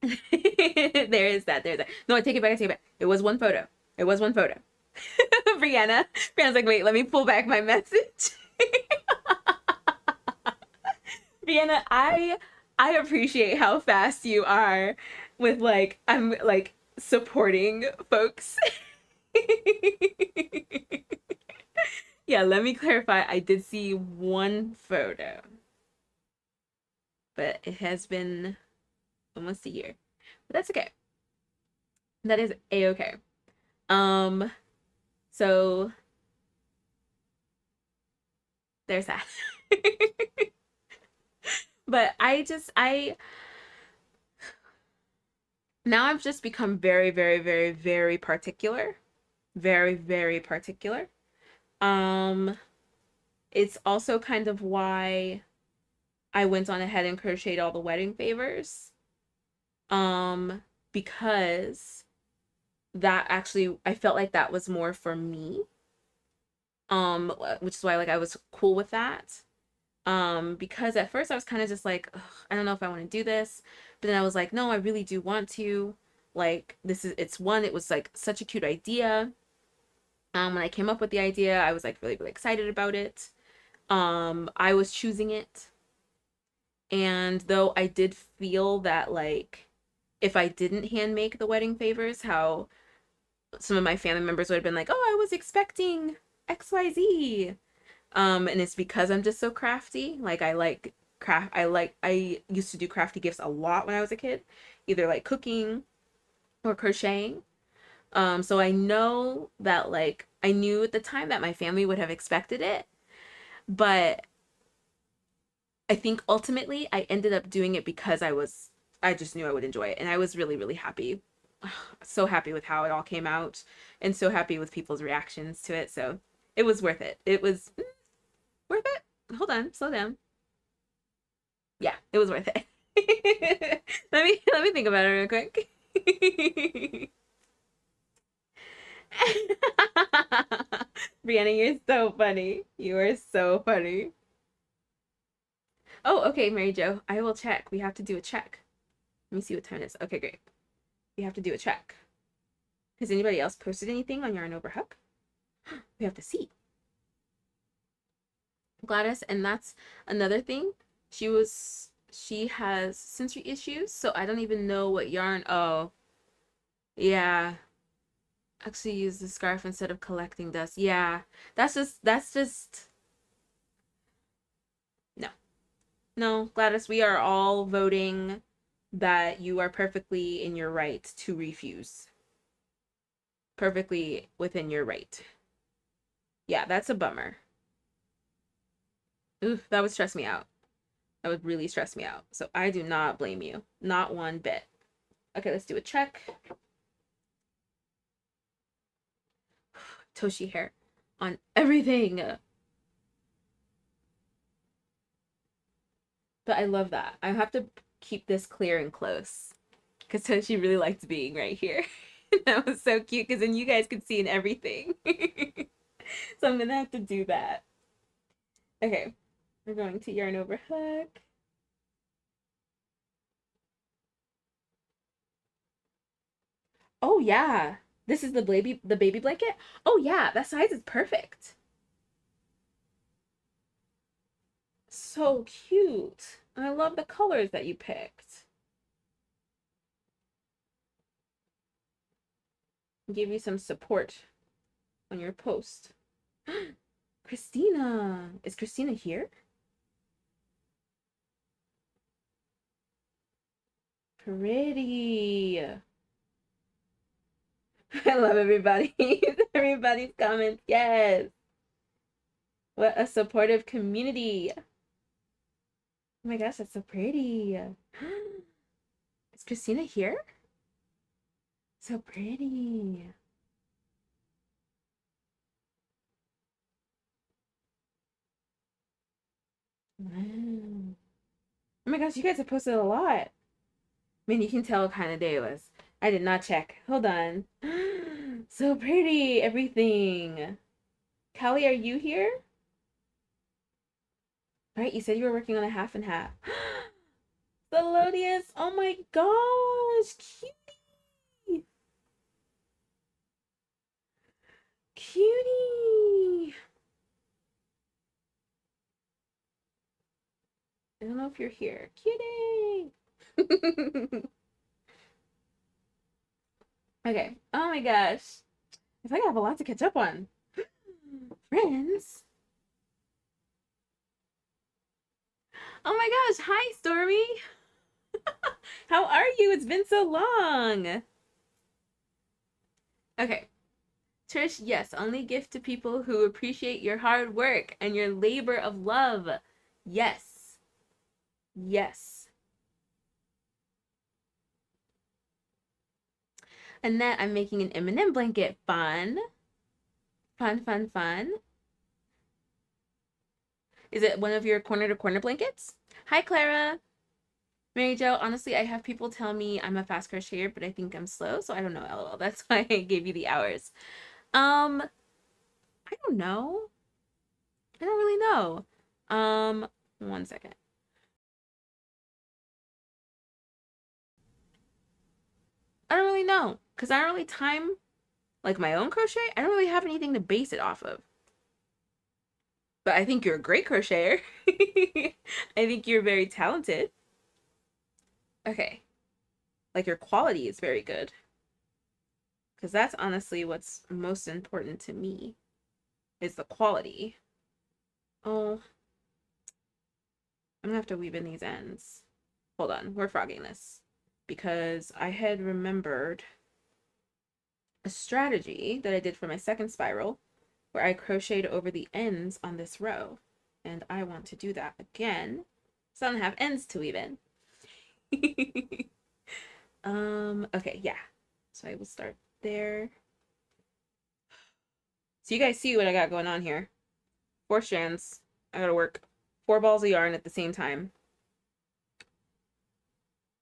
There is that. No, I take it back. It was one photo. Brianna's like, wait, let me pull back my message. Brianna, I appreciate how fast you are with like I'm like supporting folks. Yeah, let me clarify. I did see one photo, but it has been almost a year. But that's okay. That is a-okay. So there's that. But Now I've just become very, very, very, very particular. Very, very particular. Um, it's also kind of why I went on ahead and crocheted all the wedding favors. Um, because that actually I felt like that was more for me. Which is why like I was cool with that. Because at first I was kind of just like, I don't know if I want to do this, but then I was like, no, I really do want to. Like it was like such a cute idea. When I came up with the idea, I was like really, really excited about it. I was choosing it. And though I did feel that like if I didn't hand make the wedding favors, how some of my family members would have been like, oh, I was expecting XYZ. And it's because I'm just so crafty. Like I like I used to do crafty gifts a lot when I was a kid, either like cooking or crocheting. So I know that like I knew at the time that my family would have expected it, but I think ultimately I ended up doing it because I just knew I would enjoy it, and I was really, really happy. So happy with how it all came out and so happy with people's reactions to it. So it was worth it. It was worth it. Hold on, slow down. Yeah, it was worth it. Let me think about it real quick. Brianna, you're so funny. You are so funny. Oh, okay, Mary Jo. I will check. We have to do a check. Let me see what time it is. Okay, great. We have to do a check. Has anybody else posted anything on Yarn Over Hug? We have to see. Gladys, and that's another thing. She has sensory issues, so I don't even know what yarn. Oh, yeah. Actually use the scarf instead of collecting dust. Yeah. That's just no. No, Gladys, we are all voting that you are perfectly in your right to refuse. Perfectly within your right. Yeah, that's a bummer. Ooh, that would stress me out. That would really stress me out. So I do not blame you. Not one bit. Okay, let's do a check. Toshi hair on everything. But I love that. I have to keep this clear and close because Toshi really liked being right here. That was so cute because then you guys could see in everything. So I'm gonna have to do that. Okay, we're going to yarn over hook. Oh yeah, this is the baby blanket. Oh yeah, that size is perfect. So cute. I love the colors that you picked. Give you some support on your post. Christina. Is Christina here? Pretty. I love everybody. Everybody's comments. Yes. What a supportive community. Oh my gosh, that's so pretty. Is Christina here? So pretty. Wow. Oh my gosh, you guys have posted a lot. I mean, you can tell what kind of day it was. I did not check. Hold on. So pretty, everything. Callie, are you here? Right, you said you were working on a half and half. Thelodious, oh my gosh, cutie. Cutie. I don't know if you're here. Cutie. Okay. Oh my gosh. I feel like I have a lot to catch up on. Friends. Oh my gosh. Hi, Stormy. How are you? It's been so long. Okay. Trish, yes, only gift to people who appreciate your hard work and your labor of love. Yes. Yes. Annette, I'm making an M&M blanket. Fun. Fun, fun, fun. Is it one of your corner to corner blankets? Hi, Clara. Mary Jo, honestly, I have people tell me I'm a fast crocheter, but I think I'm slow, so I don't know, LOL. That's why I gave you the hours. I don't know. I don't really know. 1 second. I don't really know, because I don't really time, like, my own crochet. I don't really have anything to base it off of. But I think you're a great crocheter. I think you're very talented. Okay. Like, your quality is very good. Because that's honestly what's most important to me, is the quality. Oh, I'm gonna have to weave in these ends. Hold on, we're frogging this. Because I had remembered a strategy that I did for my second spiral where I crocheted over the ends on this row. And I want to do that again so I don't have ends to weave in. Okay, yeah. So I will start there. So you guys see what I got going on here. 4 strands. I gotta work 4 balls of yarn at the same time.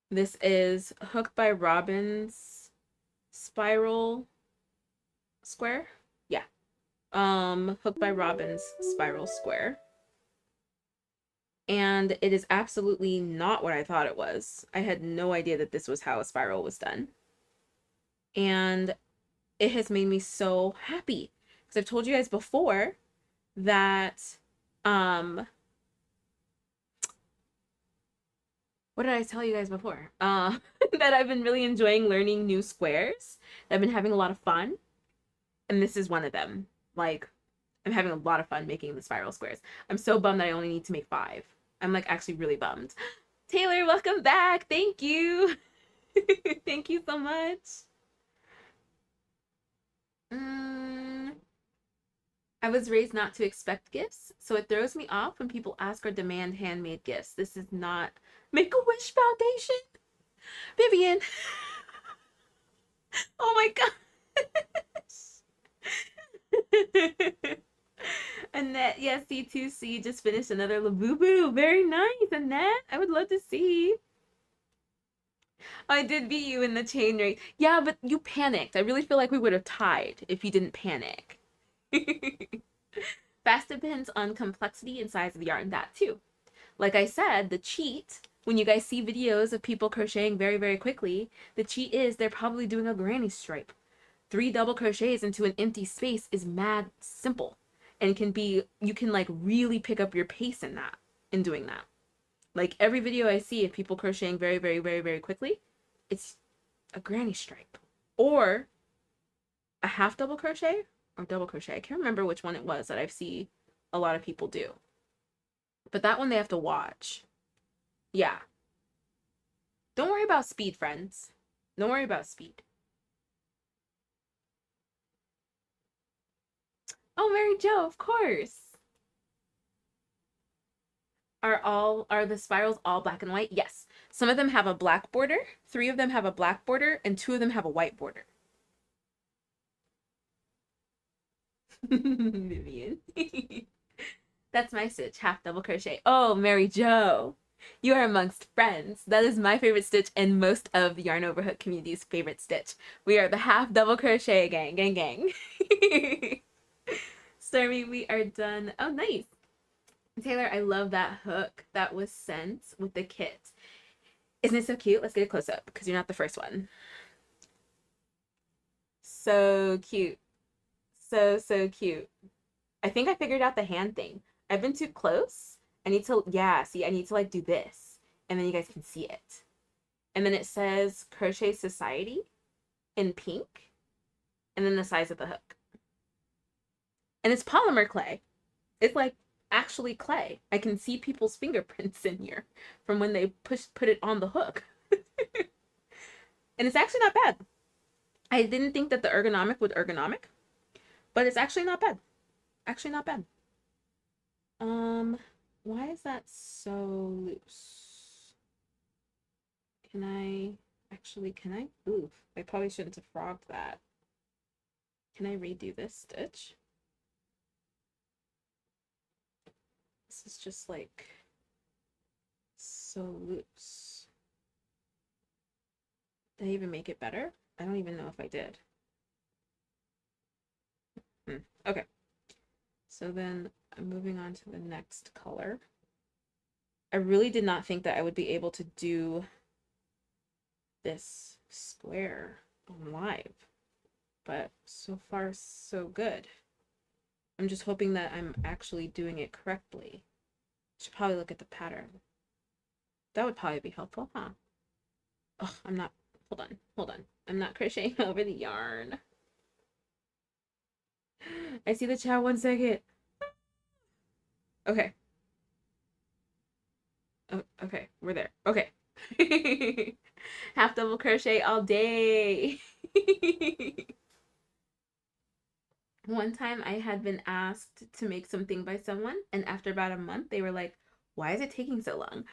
This is Hooked by Robin's spiral square. Yeah. Hooked by Robin's spiral square. And it is absolutely not what I thought it was. I had no idea that this was how a spiral was done. And it has made me so happy. Because I've told you guys before that, what did I tell you guys before? That I've been really enjoying learning new squares. I've been having a lot of fun. And this is one of them. Like, I'm having a lot of fun making the spiral squares. I'm so bummed that I only need to make 5. I'm like actually really bummed. Taylor, welcome back. Thank you. Thank you so much. I was raised not to expect gifts, so it throws me off when people ask or demand handmade gifts. This is not Make-A-Wish Foundation. Vivian. Oh my gosh. Annette, yes, C2C just finished another Labubu. Very nice, Annette. I would love to see. I did beat you in the chain race. Yeah, but you panicked. I really feel like we would have tied if you didn't panic. Fast depends on complexity and size of the yarn, that too. Like I said, the cheat, when you guys see videos of people crocheting very, very quickly, the cheat is they're probably doing a granny stripe. 3 double crochets into an empty space is mad simple. And can be, you can like really pick up your pace in that, in doing that. Like every video I see of people crocheting very, very, very, very quickly, it's a granny stripe. Or a half double crochet or double crochet. I can't remember which one it was that I've seen a lot of people do. But that one they have to watch. Yeah. Don't worry about speed, friends. Don't worry about speed. Oh, Mary Jo, of course. Are the spirals all black and white? Yes. Some of them have a black border, 3 of them have a black border, and 2 of them have a white border. Vivian. That's my stitch, half double crochet. Oh, Mary Jo, you are amongst friends. That is my favorite stitch and most of the Yarn Overhook community's favorite stitch. We are the half double crochet gang, gang, gang. Stormy, we are done. Oh, nice. Taylor, I love that hook that was sent with the kit. Isn't it so cute? Let's get a close up because you're not the first one. So cute. So, so cute. I think I figured out the hand thing. I've been too close. I need to, yeah, see, I need to like do this. And then you guys can see it. And then it says Crochet Society in pink. And then the size of the hook. And it's polymer clay. It's like actually clay. I can see people's fingerprints in here from when they put it on the hook. And it's actually not bad. I didn't think that the ergonomic would ergonomic, but it's actually not bad. Actually not bad. Why is that so loose? Can I Actually, can I? Ooh, I probably shouldn't have frogged that. Can I redo this stitch? This is just like so loose. Did I even make it better? I don't even know if I did. Okay. So then I'm moving on to the next color. I really did not think that I would be able to do this square on live, but so far so good. I'm just hoping that I'm actually doing it correctly. Should probably look at the pattern. That would probably be helpful, huh? Oh, I'm not, hold on. I'm not crocheting over the yarn. I see the chat, 1 second. Okay. Oh, okay, we're there. Okay. Half double crochet all day. One time I had been asked to make something by someone, and after about a month, they were like, why is it taking so long?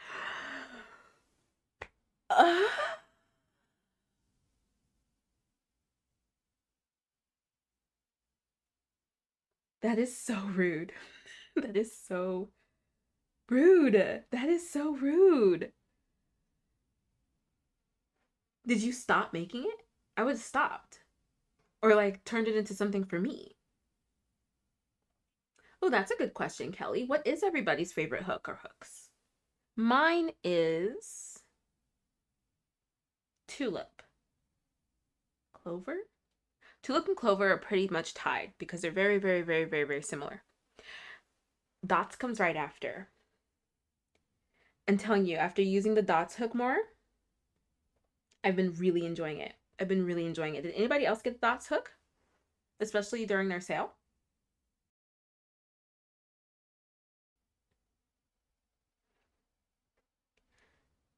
That is so rude. That is so rude. That is so rude. Did you stop making it? I would have stopped. Or like turned it into something for me. Oh, that's a good question, Kelly. What is everybody's favorite hook or hooks? Mine is tulip. Clover? Tulip and clover are pretty much tied because they're very, very, very, very, very similar. Dots comes right after. I'm telling you, after using the dots hook more, I've been really enjoying it. I've been really enjoying it. Did anybody else get the dots hook? Especially during their sale?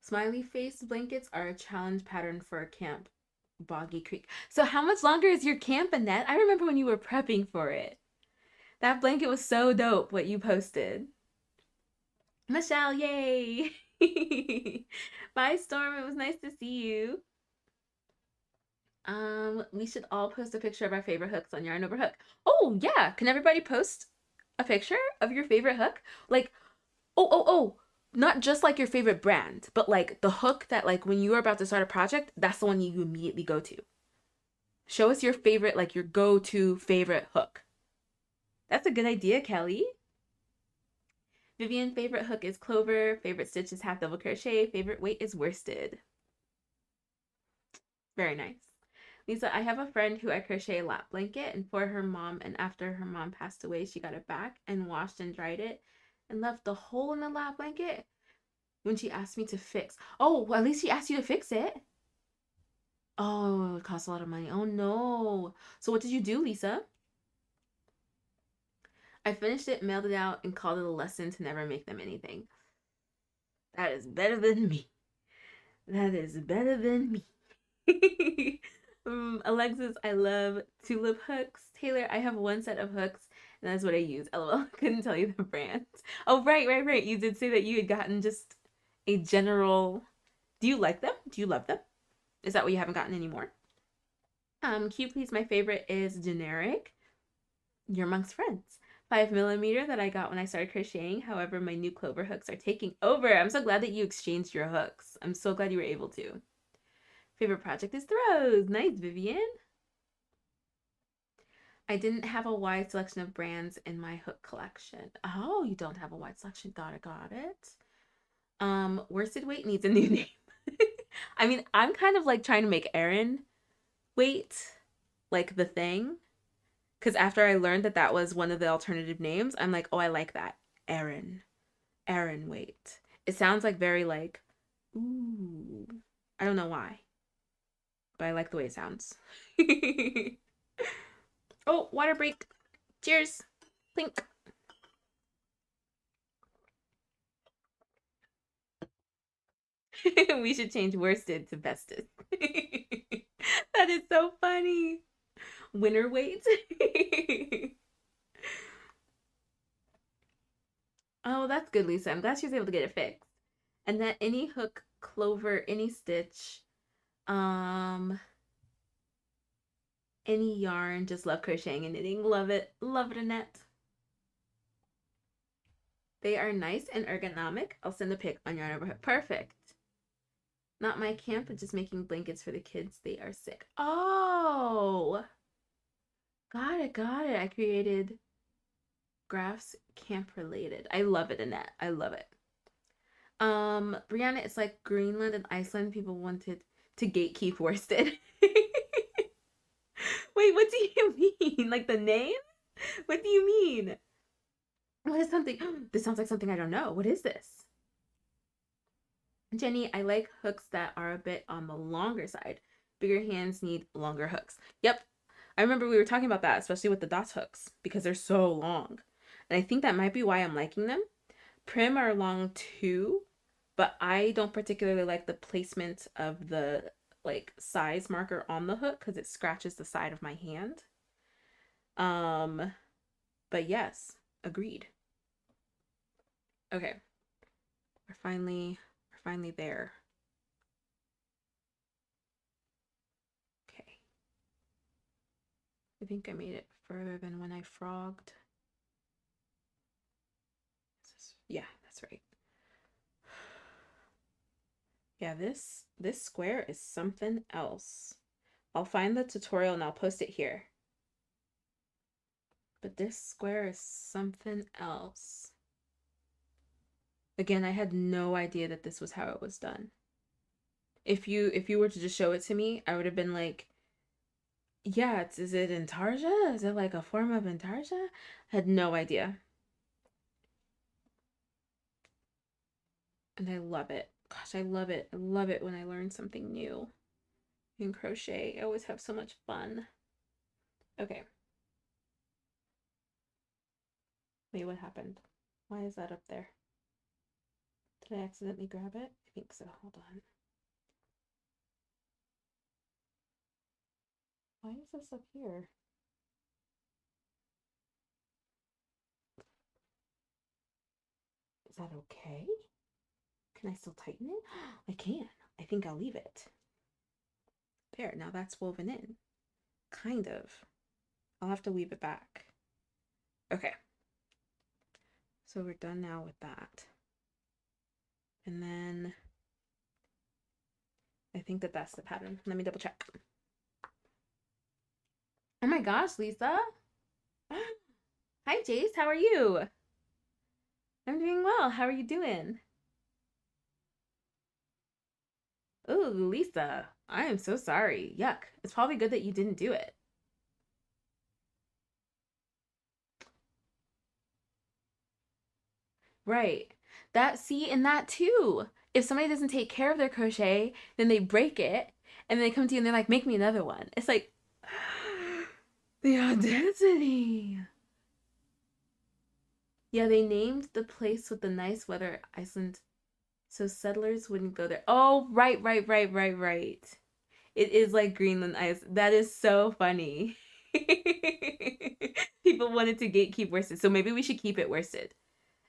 Smiley face blankets are a challenge pattern for a camp. Boggy Creek. So how much longer is your camp, Annette? I remember when you were prepping for it. That blanket was so dope, what you posted. Michelle, yay! Bye, Storm. It was nice to see you. We should all post a picture of our favorite hooks on Yarn Over Hook. Oh, yeah. Can everybody post a picture of your favorite hook? Like, oh. Not just like your favorite brand, but like the hook that like when you are about to start a project, that's the one you immediately go to. Show us your favorite, like your go-to favorite hook. That's a good idea, Kelly. Vivian, favorite hook is clover. Favorite stitch is half double crochet. Favorite weight is worsted. Very nice. Lisa, I have a friend who I crochet a lap blanket and for her mom, and after her mom passed away, she got it back and washed and dried it and left the hole in the lap blanket when she asked me to fix. Oh, well, at least she asked you to fix it. Oh, it costs a lot of money. Oh no. So what did you do, Lisa? I finished it, mailed it out, and called it a lesson to never make them anything. That is better than me. That is better than me. Alexis, I love tulip hooks. Taylor, I have one set of hooks, and that's what I use. LOL, couldn't tell you the brand. Oh, right. You did say that you had gotten just a general. Do you like them? Do you love them? Is that what you haven't gotten anymore? Q, please. My favorite is generic. You're amongst friends. 5mm that I got when I started crocheting. However, my new clover hooks are taking over. I'm so glad that you exchanged your hooks. I'm so glad you were able to. Favorite project is throws. Nice, Vivian. I didn't have a wide selection of brands in my hook collection. Oh, you don't have a wide selection. Got it. Worsted weight needs a new name. I mean, I'm kind of like trying to make Erin weight like the thing. Because after I learned that that was one of the alternative names, I'm like, oh, I like that. Erin. Erin weight. It sounds like very like, ooh. I don't know why. But I like the way it sounds. Oh, water break. Cheers. Clink. We should change worsted to bested. That is so funny. Winter weight. Oh, that's good, Lisa. I'm glad she was able to get it fixed. And that any hook, clover, any stitch, Um, any yarn, just love crocheting and knitting. Love it. Love it, Annette. They are nice and ergonomic. I'll send a pic on Yarn Overhead. Perfect. Not my camp, but just making blankets for the kids. They are sick. Oh, got it, got it. I created graphs camp related. I love it, Annette. I love it. Brianna, it's like Greenland and Iceland. People wanted to gatekeep worsted. Wait, what do you mean? Like the name? What do you mean? What is something? This sounds like something I don't know. What is this? Jenny, I like hooks that are a bit on the longer side. Bigger hands need longer hooks. Yep. I remember we were talking about that, especially with the dots hooks, because they're so long. And I think that might be why I'm liking them. Prim are long too, but I don't particularly like the placement of the like size marker on the hook because it scratches the side of my hand. But yes, agreed. Okay. We're finally there. Okay. I think I made it further than when I frogged. Yeah, that's right. Yeah, this square is something else. I'll find the tutorial and I'll post it here. But this square is something else. Again, I had no idea that this was how it was done. If you were to just show it to me, I would have been like, yeah, is it intarsia? Is it like a form of intarsia? I had no idea. And I love it. Gosh, I love it. I love it when I learn something new in crochet. I always have so much fun. Okay. Wait, what happened? Why is that up there? Did I accidentally grab it? I think so. Hold on. Why is this up here? Is that okay? Can I still tighten it? I can. I think I'll leave it. There, now that's woven in. Kind of. I'll have to weave it back. Okay. So we're done now with that. And then I think that that's the pattern. Let me double check. Oh my gosh, Lisa. Hi, Jace. How are you? I'm doing well. How are you doing? Oh, Lisa. I am so sorry. Yuck. It's probably good that you didn't do it. Right. And that too. If somebody doesn't take care of their crochet, then they break it, and then they come to you and they're like, make me another one. It's like, the audacity. Yeah, they named the place with the nice weather Iceland so settlers wouldn't go there. Oh, right, right, right, right, right. It is like Greenland ice. That is so funny. People wanted to gatekeep worsted, so maybe we should keep it worsted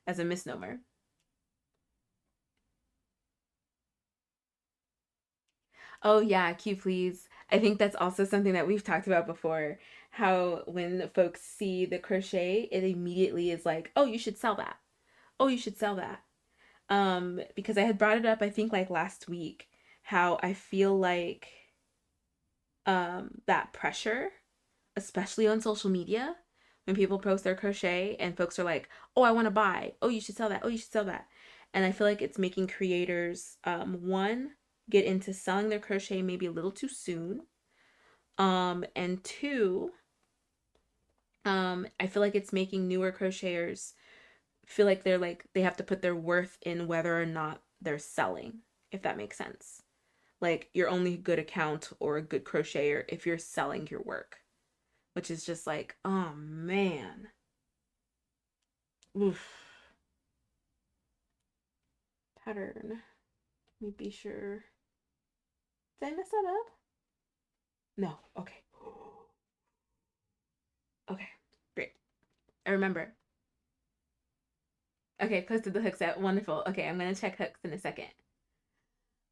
as a misnomer. Oh yeah, Q please. I think that's also something that we've talked about before. How when folks see the crochet, it immediately is like, oh, you should sell that. Oh, you should sell that. Because I had brought it up, I think like last week, how I feel like that pressure, especially on social media, when people post their crochet and folks are like, oh, I want to buy. Oh, you should sell that. Oh, you should sell that. And I feel like it's making creators, one, get into selling their crochet maybe a little too soon. And two, I feel like it's making newer crocheters feel like they have to put their worth in whether or not they're selling, if that makes sense. Like you're only a good account or a good crocheter if you're selling your work, which is just like, oh man. Oof. Pattern. Let me be sure. Did I mess that up? No. Okay. Okay. Great. I remember. Okay, posted the hooks out. Wonderful. Okay, I'm gonna check hooks in a second.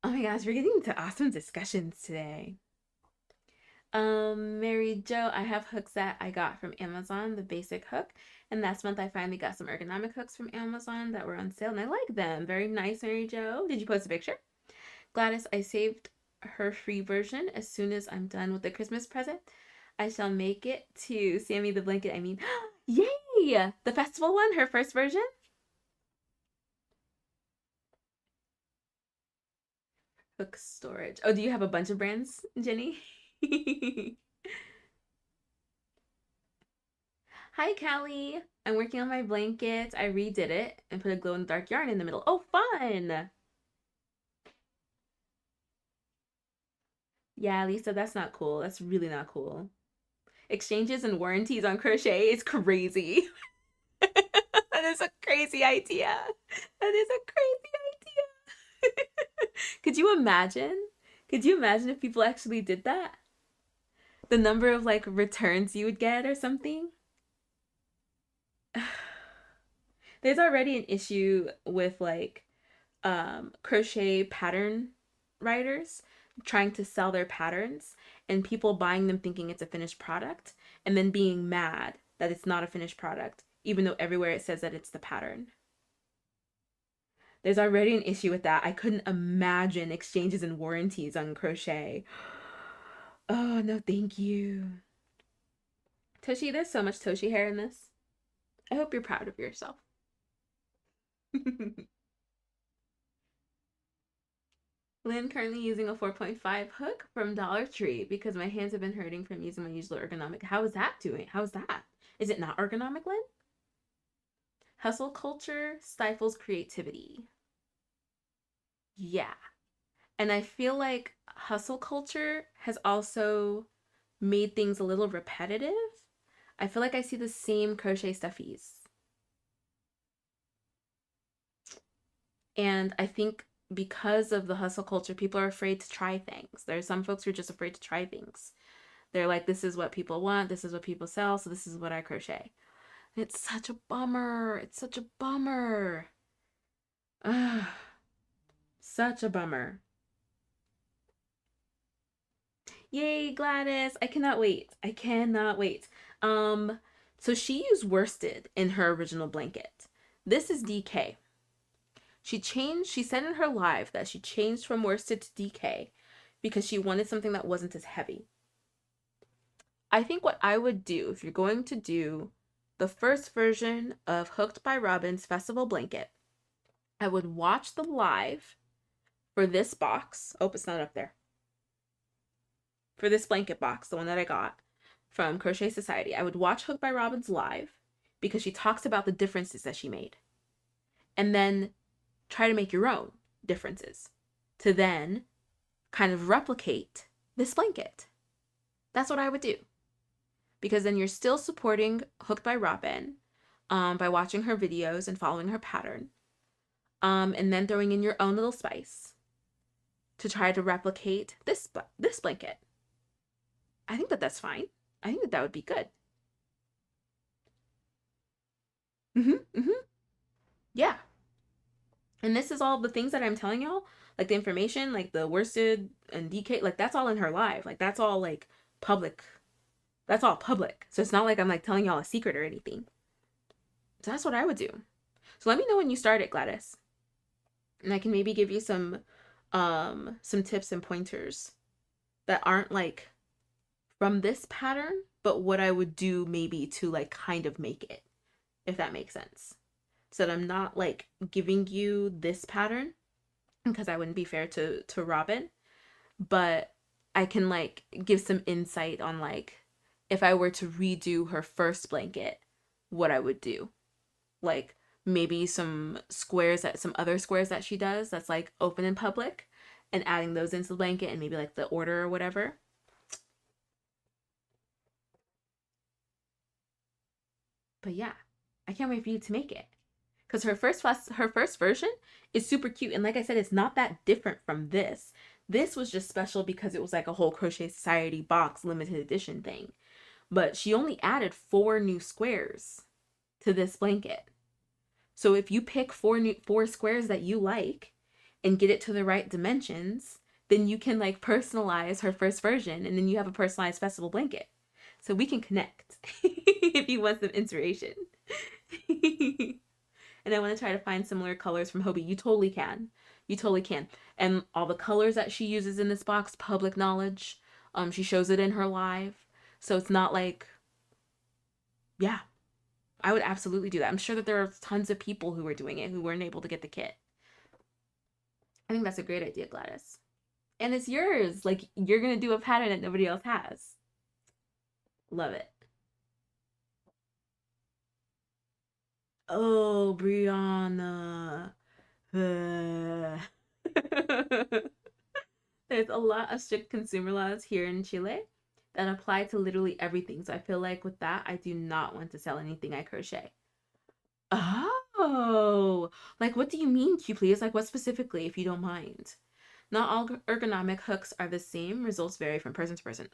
Oh my gosh, we're getting into awesome discussions today. Mary Jo, I have hooks that I got from Amazon, the basic hook. And last month I finally got some ergonomic hooks from Amazon that were on sale and I like them. Very nice, Mary Jo. Did you post a picture? Gladys, I saved her free version. As soon as I'm done with the Christmas present, I shall make it to Sammy the Blanket. I mean, yay! The festival one, her first version? Hook storage. Oh, do you have a bunch of brands, Jenny? Hi, Callie. I'm working on my blanket. I redid it and put a glow in the dark yarn in the middle. Oh, fun! Yeah, Lisa, that's not cool. That's really not cool. Exchanges and warranties on crochet is crazy. That is a crazy idea. That is a crazy idea. Could you imagine? Could you imagine if people actually did that? The number of like returns you would get or something? There's already an issue with like crochet pattern writers trying to sell their patterns and people buying them thinking it's a finished product and then being mad that it's not a finished product even though everywhere it says that it's the pattern. There's already an issue with that. I couldn't imagine exchanges and warranties on crochet. Oh, no, thank you. Toshi, there's so much Toshi hair in this. I hope you're proud of yourself. Lynn currently using a 4.5 hook from Dollar Tree because my hands have been hurting from using my usual ergonomic. How is that doing? How's that? Is it not ergonomic, Lynn? Hustle culture stifles creativity. Yeah. And I feel like hustle culture has also made things a little repetitive. I feel like I see the same crochet stuffies. And I think because of the hustle culture, people are afraid to try things. There are some folks who are just afraid to try things. They're like, this is what people want, this is what people sell, so this is what I crochet. And it's such a bummer. It's such a bummer. Ugh, such a bummer. Yay, Gladys. I cannot wait. I cannot wait. So she used worsted in her original blanket. This is DK. She said in her live that she changed from worsted to DK because she wanted something that wasn't as heavy. I think what I would do if you're going to do the first version of Hooked by Robin's festival blanket, I would watch the live for this box. Oh, it's not up there. For this blanket box, the one that I got from Crochet Society, I would watch Hooked by Robin's live because she talks about the differences that she made. And then try to make your own differences to then kind of replicate this blanket. That's what I would do. Because then you're still supporting Hooked by Robin by watching her videos and following her pattern. And then throwing in your own little spice to try to replicate this blanket. I think that that's fine. I think that that would be good. Yeah. And this is all the things that I'm telling y'all, like the information, like the worsted and DK, like that's all in her live. Like that's all like public. That's all public. So it's not like I'm like telling y'all a secret or anything. So that's what I would do. So let me know when you start it, Gladys. And I can maybe give you some tips and pointers that aren't like from this pattern, but what I would do maybe to like kind of make it, if that makes sense. So that I'm not like giving you this pattern because I wouldn't be fair to Robin, but I can like give some insight on like if I were to redo her first blanket, what I would do. Like maybe some other squares that she does that's like open in public and adding those into the blanket and maybe like the order or whatever. But yeah, I can't wait for you to make it. Because her first version is super cute. And like I said, it's not that different from this. This was just special because it was like a whole Crochet Society box limited edition thing. But she only added 4 new squares to this blanket. So if you pick four squares that you like and get it to the right dimensions, then you can like personalize her first version, and then you have a personalized festival blanket. So we can connect if you want some inspiration. And I want to try to find similar colors from Hobie. You totally can. You totally can. And all the colors that she uses in this box, public knowledge. She shows it in her live. So it's not like, yeah, I would absolutely do that. I'm sure that there are tons of people who are doing it who weren't able to get the kit. I think that's a great idea, Gladys. And it's yours. Like, you're going to do a pattern that nobody else has. Love it. Oh, Brianna. There's a lot of strict consumer laws here in Chile that apply to literally everything. So I feel like with that, I do not want to sell anything I crochet. Oh, like what do you mean, Q please? Like what specifically, if you don't mind? Not all ergonomic hooks are the same. Results vary from person to person.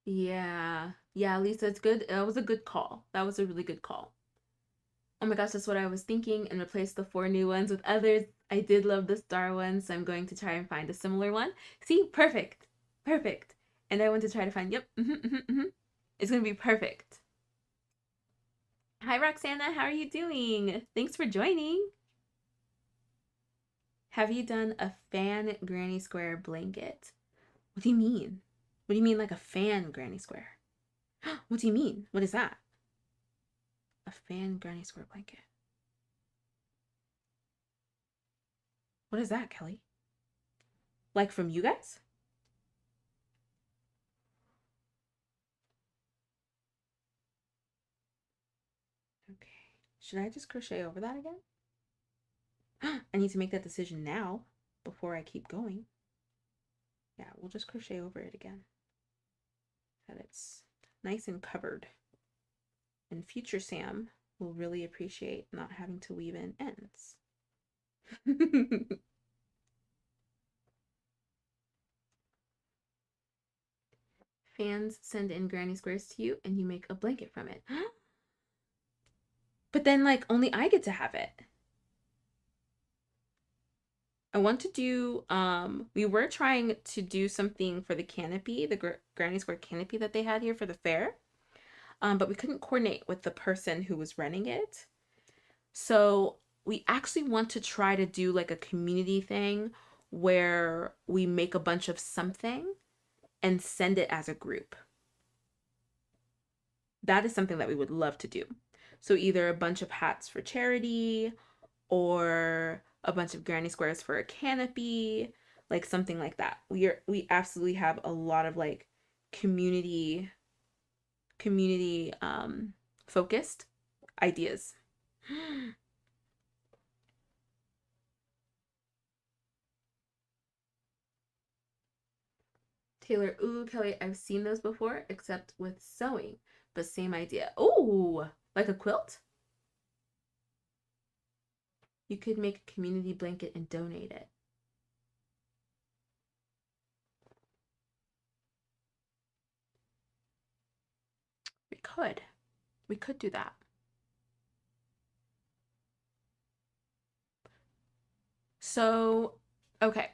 Yeah. Yeah, Lisa, it's good. That was a good call. That was a really good call. Oh my gosh, that's what I was thinking, and replace the 4 new ones with others. I did love the star one, so I'm going to try and find a similar one. See, perfect. Perfect. And I want to try to find, yep, it's going to be perfect. Hi, Roxana, how are you doing? Thanks for joining. Have you done a fan granny square blanket? What do you mean? What do you mean like a fan granny square? What do you mean? What is that? A fan granny square blanket. What is that, Kelly? Like from you guys? Okay. Should I just crochet over that again? I need to make that decision now before I keep going. Yeah, we'll just crochet over it again. That it's nice and covered. And future Sam will really appreciate not having to weave in ends. Fans send in granny squares to you and you make a blanket from it. But then like only I get to have it. I want to do we were trying to do something for the canopy, the granny square canopy that they had here for the fair. But we couldn't coordinate with the person who was running it. So we actually want to try to do like a community thing where we make a bunch of something and send it as a group. That is something that we would love to do. So either a bunch of hats for charity or a bunch of granny squares for a canopy, like something like that. We absolutely have a lot of like community focused ideas. Taylor, ooh, Kelly, I've seen those before, except with sewing, but same idea. Ooh, like a quilt? You could make a community blanket and donate it. We could. We could do that. So, okay.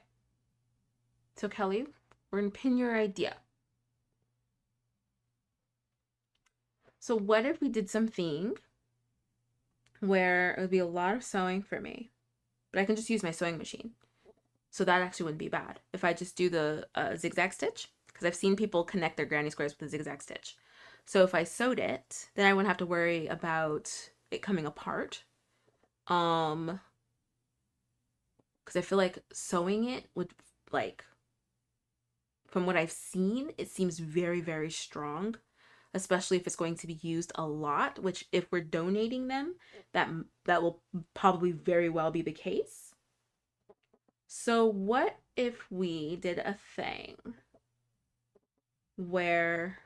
So, Kelly, we're going to pin your idea. So, what if we did something where it would be a lot of sewing for me, but I can just use my sewing machine? So, that actually wouldn't be bad if I just do the zigzag stitch, because I've seen people connect their granny squares with a zigzag stitch. So, if I sewed it, then I wouldn't have to worry about it coming apart. Because I feel like sewing it would, like, from what I've seen, it seems very, very strong, especially if it's going to be used a lot, which if we're donating them, that will probably very well be the case. So what if we did a thing where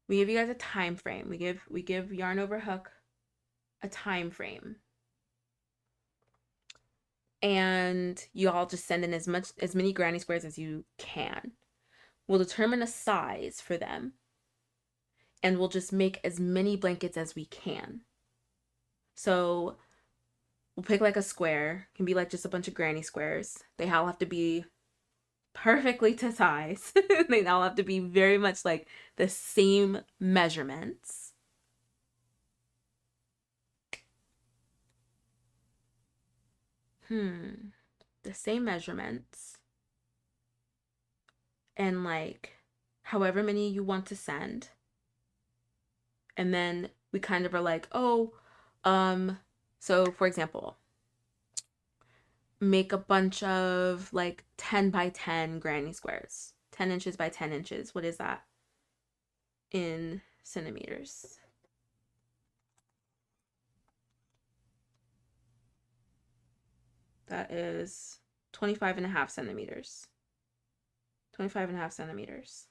we give you guys a time frame. We give Yarn Over Hook a time frame. And you all just send in as many granny squares as you can. We'll determine a size for them. and we'll just make as many blankets as we can. So we'll pick like a square. It can be like just a bunch of granny squares. They all have to be perfectly to size. They all have to be very much like the same measurements. The same measurements. And like however many you want to send. And then we kind of are like, oh, so for example, make a bunch of like 10 by 10 granny squares. 10 inches by 10 inches. What is that in centimeters? That is 25 and a half centimeters. 25 and a half centimeters.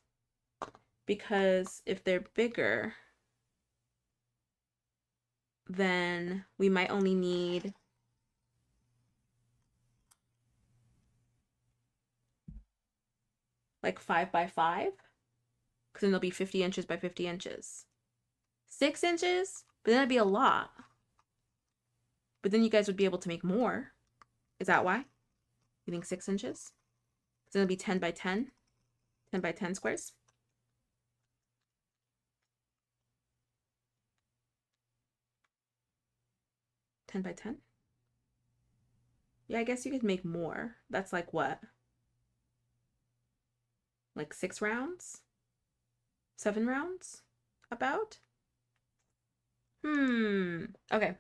Because if they're bigger, then we might only need like 5 by 5, because then they'll be 50 inches by 50 inches. 6 inches, but then that'd be a lot. But then you guys would be able to make more. Is that why? You think 6 inches? So it'll be 10 by 10, 10 by 10 squares. Ten by 10? Yeah, I guess you could make more. That's like what? Like 6 rounds? 7 rounds? About? Okay.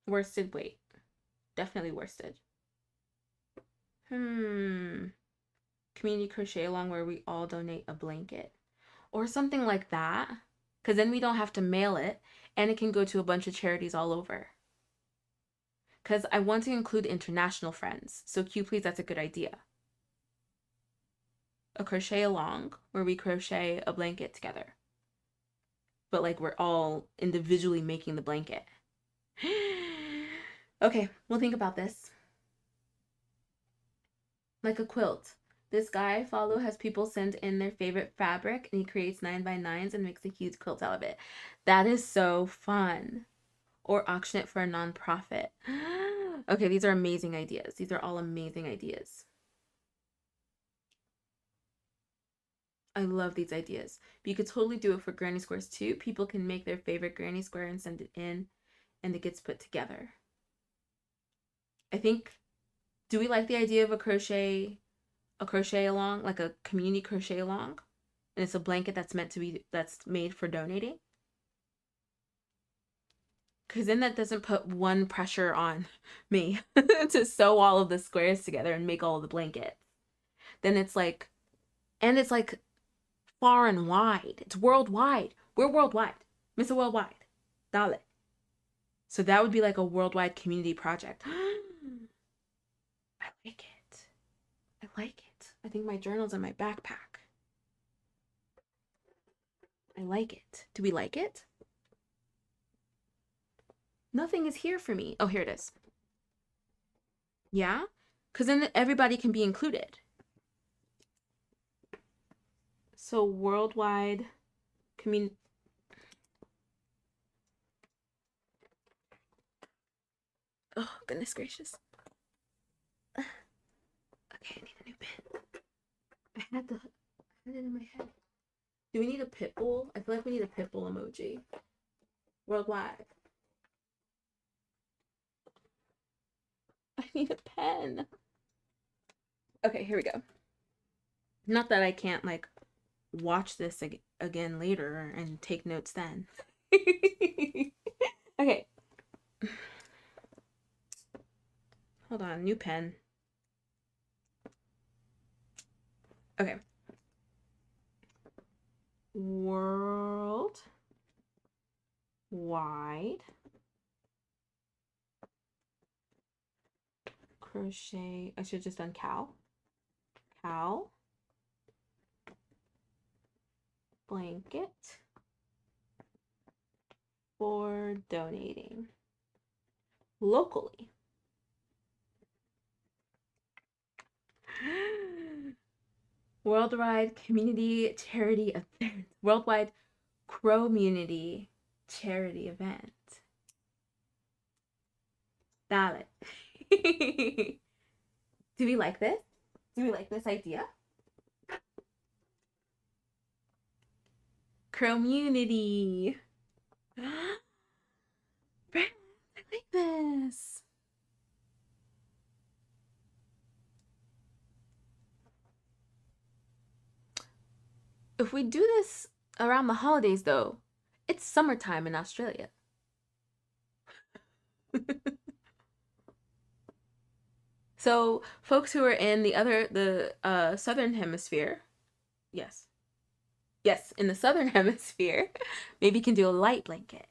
Worsted weight. Definitely worsted. Community crochet along where we all donate a blanket. Or something like that. Because then we don't have to mail it. And it can go to a bunch of charities all over. Because I want to include international friends. So Q, please, that's a good idea. A crochet along where we crochet a blanket together. But like we're all individually making the blanket. Okay, we'll think about this. Like a quilt. This guy I follow has people send in their favorite fabric and he creates 9x9s and makes a huge quilt out of it. That is so fun. Or auction it for a nonprofit. Okay, these are amazing ideas. These are all amazing ideas. I love these ideas. But you could totally do it for granny squares too. People can make their favorite granny square and send it in and it gets put together. I think, do we like the idea of a crochet along, like a community crochet along? And it's a blanket that's that's made for donating? Because then that doesn't put one pressure on me to sew all of the squares together and make all of the blankets. Then it's like, and it's like far and wide. It's worldwide. We're worldwide. Mr. Worldwide. Dale. So that would be like a worldwide community project. I like it. I like it. I think my journal's in my backpack. I like it. Do we like it? Nothing is here for me. Oh, here it is. Yeah? Because then everybody can be included. So worldwide community. Oh, goodness gracious. Okay, I need a new pen. I had it in my head. Do we need a pit bull? I feel like we need a pit bull emoji. Worldwide. I need a pen. Okay, here we go. Not that I can't like watch this again later and take notes then. Okay. Hold on, new pen. Okay. World wide crochet. I should have just done cow blanket for donating locally. Worldwide Community Charity Event. Worldwide Community Charity Event. Dale. Do we like this? Do we like this idea? Community. I like this. If we do this around the holidays, though, it's summertime in Australia. So folks who are in the southern hemisphere, yes, in the southern hemisphere, maybe can do a light blanket.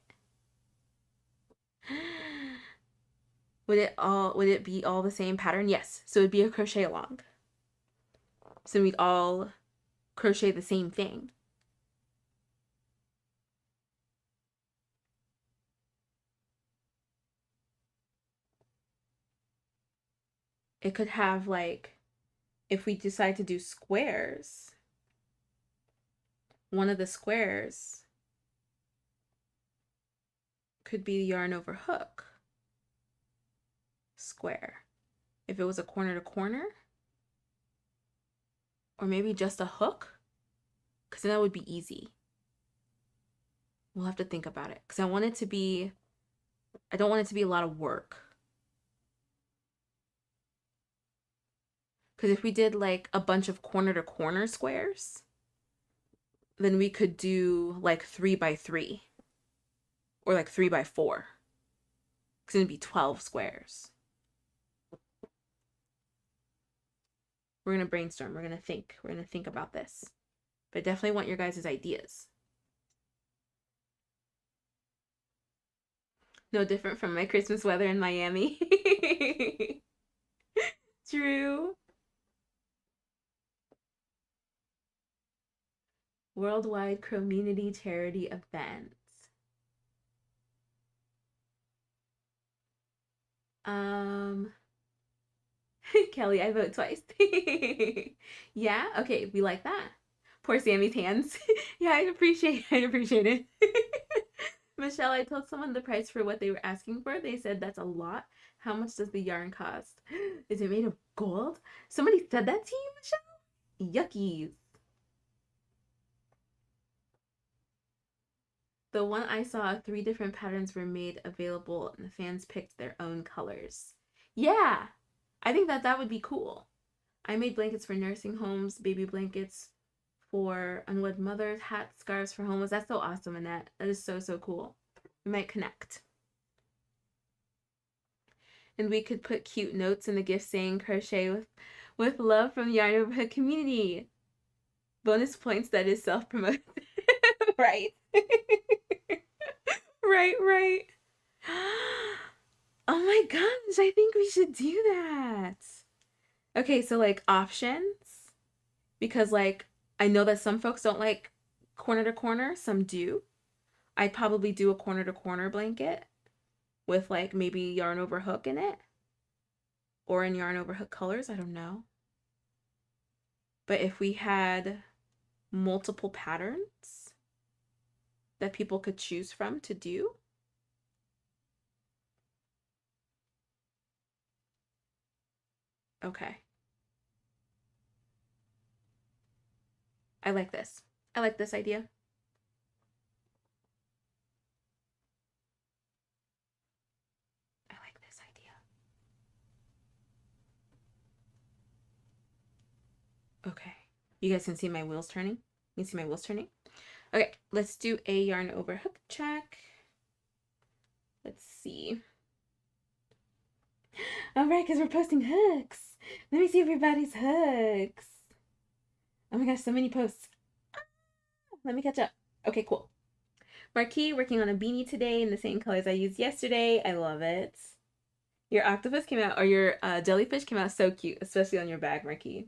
Would it be all the same pattern? Yes. So it'd be a crochet along. So we'd all crochet the same thing. It could have, like, if we decide to do squares, one of the squares could be yarn over hook square. If it was a corner to corner, or maybe just a hook, because then that would be easy. We'll have to think about it, because I don't want it to be a lot of work. Because if we did like a bunch of corner to corner squares, then we could do like 3x3 or like 3x4. It's going to be 12 squares. We're going to brainstorm. We're going to think. We're going to think about this. But I definitely want your guys' ideas. No different from my Christmas weather in Miami. True. Worldwide Community Charity Events. Kelly, I vote twice. Yeah? Okay, we like that. Poor Sammy's hands. Yeah, I'd appreciate it. Michelle, I told someone the price for what they were asking for. They said that's a lot. How much does the yarn cost? Is it made of gold? Somebody said that to you, Michelle? Yuckies. The one I saw, 3 different patterns were made available and the fans picked their own colors. Yeah, I think that would be cool. I made blankets for nursing homes, baby blankets for unwed mothers, hats, scarves for homeless. That's so awesome, Annette. That is so, so cool. We might connect. And we could put cute notes in the gift saying crochet with love from the Yarn Overhead community. Bonus points, that is self-promoted. Right. Right. Oh my gosh, I think we should do that. Okay, so like options, because like I know that some folks don't like corner to corner, some do. I'd probably do a corner to corner blanket with like maybe yarn over hook in it, or in yarn over hook colors, I don't know. But if we had multiple patterns that people could choose from to do, okay. I like this. I like this idea. I like this idea. Okay. You guys can see my wheels turning? You can see my wheels turning? Okay, let's do a yarn over hook check. Let's see. All right, because we're posting hooks. Let me see everybody's hooks. Oh my gosh, so many posts. Let me catch up. Okay, cool. Marquis working on a beanie today in the same colors I used yesterday. I love it. Your octopus came out, or your jellyfish came out so cute, especially on your bag, Marquis.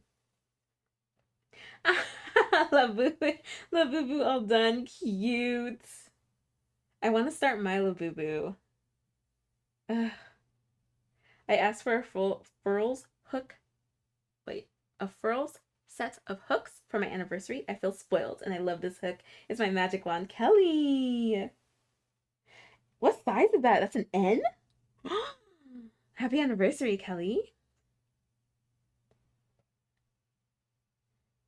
La Boo Boo all done. Cute. I want to start my La Boo Boo. I asked for a furls set of hooks for my anniversary. I feel spoiled and I love this hook. It's my magic wand. Kelly! What size is that? That's an N? Happy anniversary, Kelly.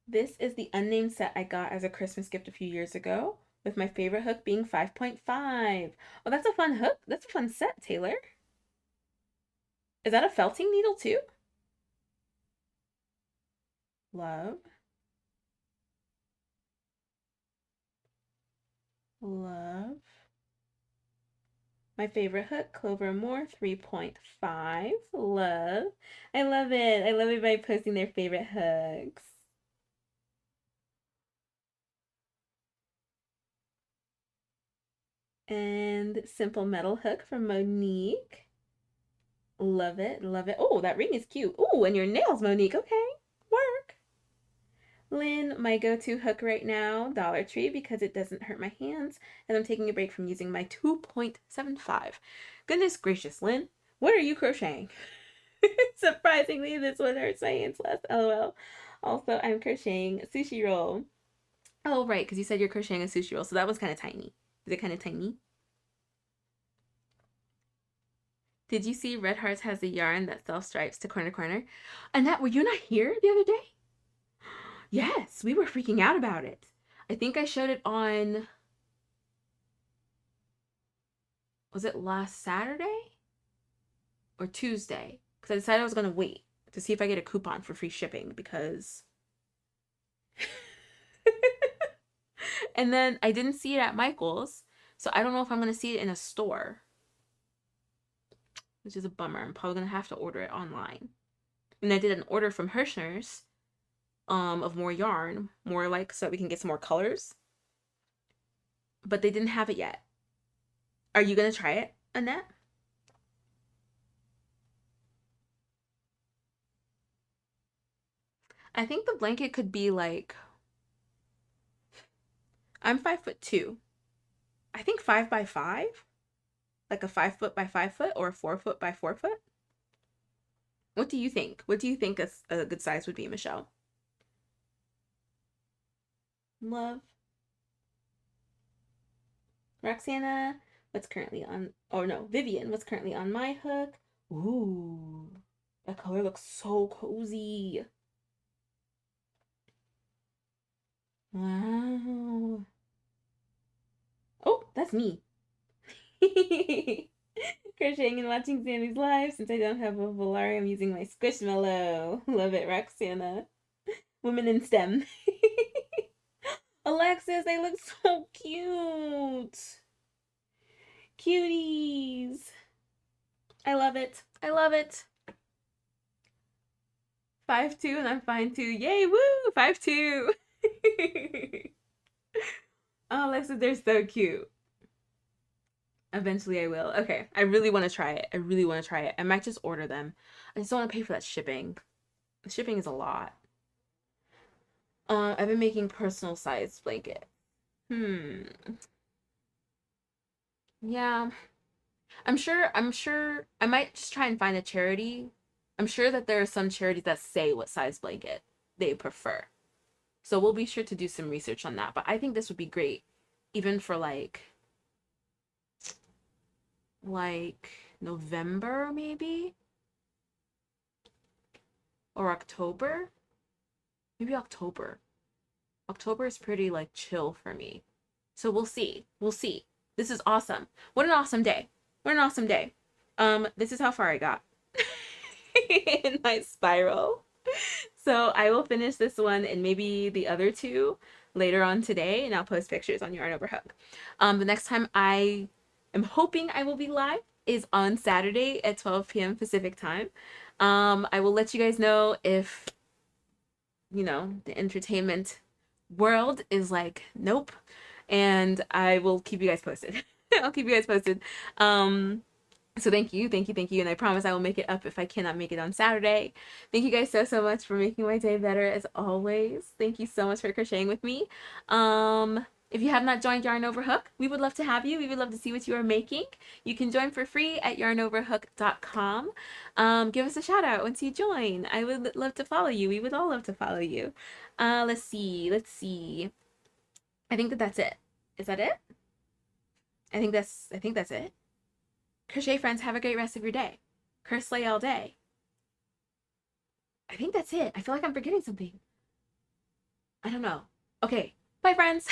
This is the unnamed set I got as a Christmas gift a few years ago, with my favorite hook being 5.5. Oh, that's a fun hook. That's a fun set, Taylor. Is that a felting needle too? Love. Love. My favorite hook, Clover Moore 3.5. Love. I love it. I love everybody posting their favorite hooks. And Simple Metal Hook from Monique. Love it. Love it. Oh, that ring is cute. Oh, and your nails, Monique. Okay. Work. Lynn, my go-to hook right now, Dollar Tree, because it doesn't hurt my hands, and I'm taking a break from using my 2.75. Goodness gracious, Lynn, what are you crocheting? Surprisingly, this one hurts my hands less, lol. Also, I'm crocheting a sushi roll. Oh, right, because you said you're crocheting a sushi roll, so that was kind of tiny. Is it kind of tiny? Did you see Red Hearts has a yarn that sells stripes to corner corner? Annette, were you not here the other day? Yes, we were freaking out about it. I think I showed it on, was it last Saturday or Tuesday? Because I decided I was going to wait to see if I get a coupon for free shipping because... And then I didn't see it at Michael's, so I don't know if I'm going to see it in a store, which is a bummer. I'm probably going to have to order it online. And I did an order from Hirschner's of more yarn, more like so that we can get some more colors. But they didn't have it yet. Are you gonna try it, Annette? I think the blanket could be like, I'm 5'2". I think 5 by 5, like a 5 foot by 5 foot or a 4 foot by 4 foot. What do you think? What do you think a good size would be, Michelle? Love. Roxana, what's currently on, oh no, Vivian, what's currently on my hook? Ooh, that color looks so cozy. Wow. Oh, that's me. Crocheting and watching Sammy's live. Since I don't have a Volare, I'm using my Squishmallow. Love it, Roxana. Women in STEM. Alexis, they look so cute. Cuties. I love it. I love it. 5'2" and I'm fine too. Yay, woo! 5'2". Oh, Alexis, they're so cute. Eventually I will. Okay, I really want to try it. I really want to try it. I might just order them. I just don't want to pay for that shipping. The shipping is a lot. I've been making personal size blanket. Yeah. I'm sure I might just try and find a charity. I'm sure that there are some charities that say what size blanket they prefer. So we'll be sure to do some research on that. But I think this would be great, even for like November maybe, or October. Maybe October. October is pretty like chill for me. So we'll see. We'll see. This is awesome. What an awesome day. What an awesome day. This is how far I got in my spiral. So I will finish this one and maybe the other two later on today, and I'll post pictures on Yarn Over Hook. The next time I am hoping I will be live is on Saturday at 12 p.m. Pacific time. I will let you guys know if, the entertainment world is like, nope. And I will keep you guys posted. I'll keep you guys posted. So thank you. And I promise I will make it up if I cannot make it on Saturday. Thank you guys so much for making my day better as always. Thank you so much for crocheting with me. If you have not joined Yarn Over Hook, we would love to have you. We would love to see what you are making. You can join for free at yarnoverhook.com. Give us a shout out once you join. I would love to follow you. We would all love to follow you. Let's see. I think that's it. Is that it? I think that's it. Crochet friends, have a great rest of your day. Curse slay all day. I think that's it. I feel like I'm forgetting something. I don't know. Okay. Bye, friends.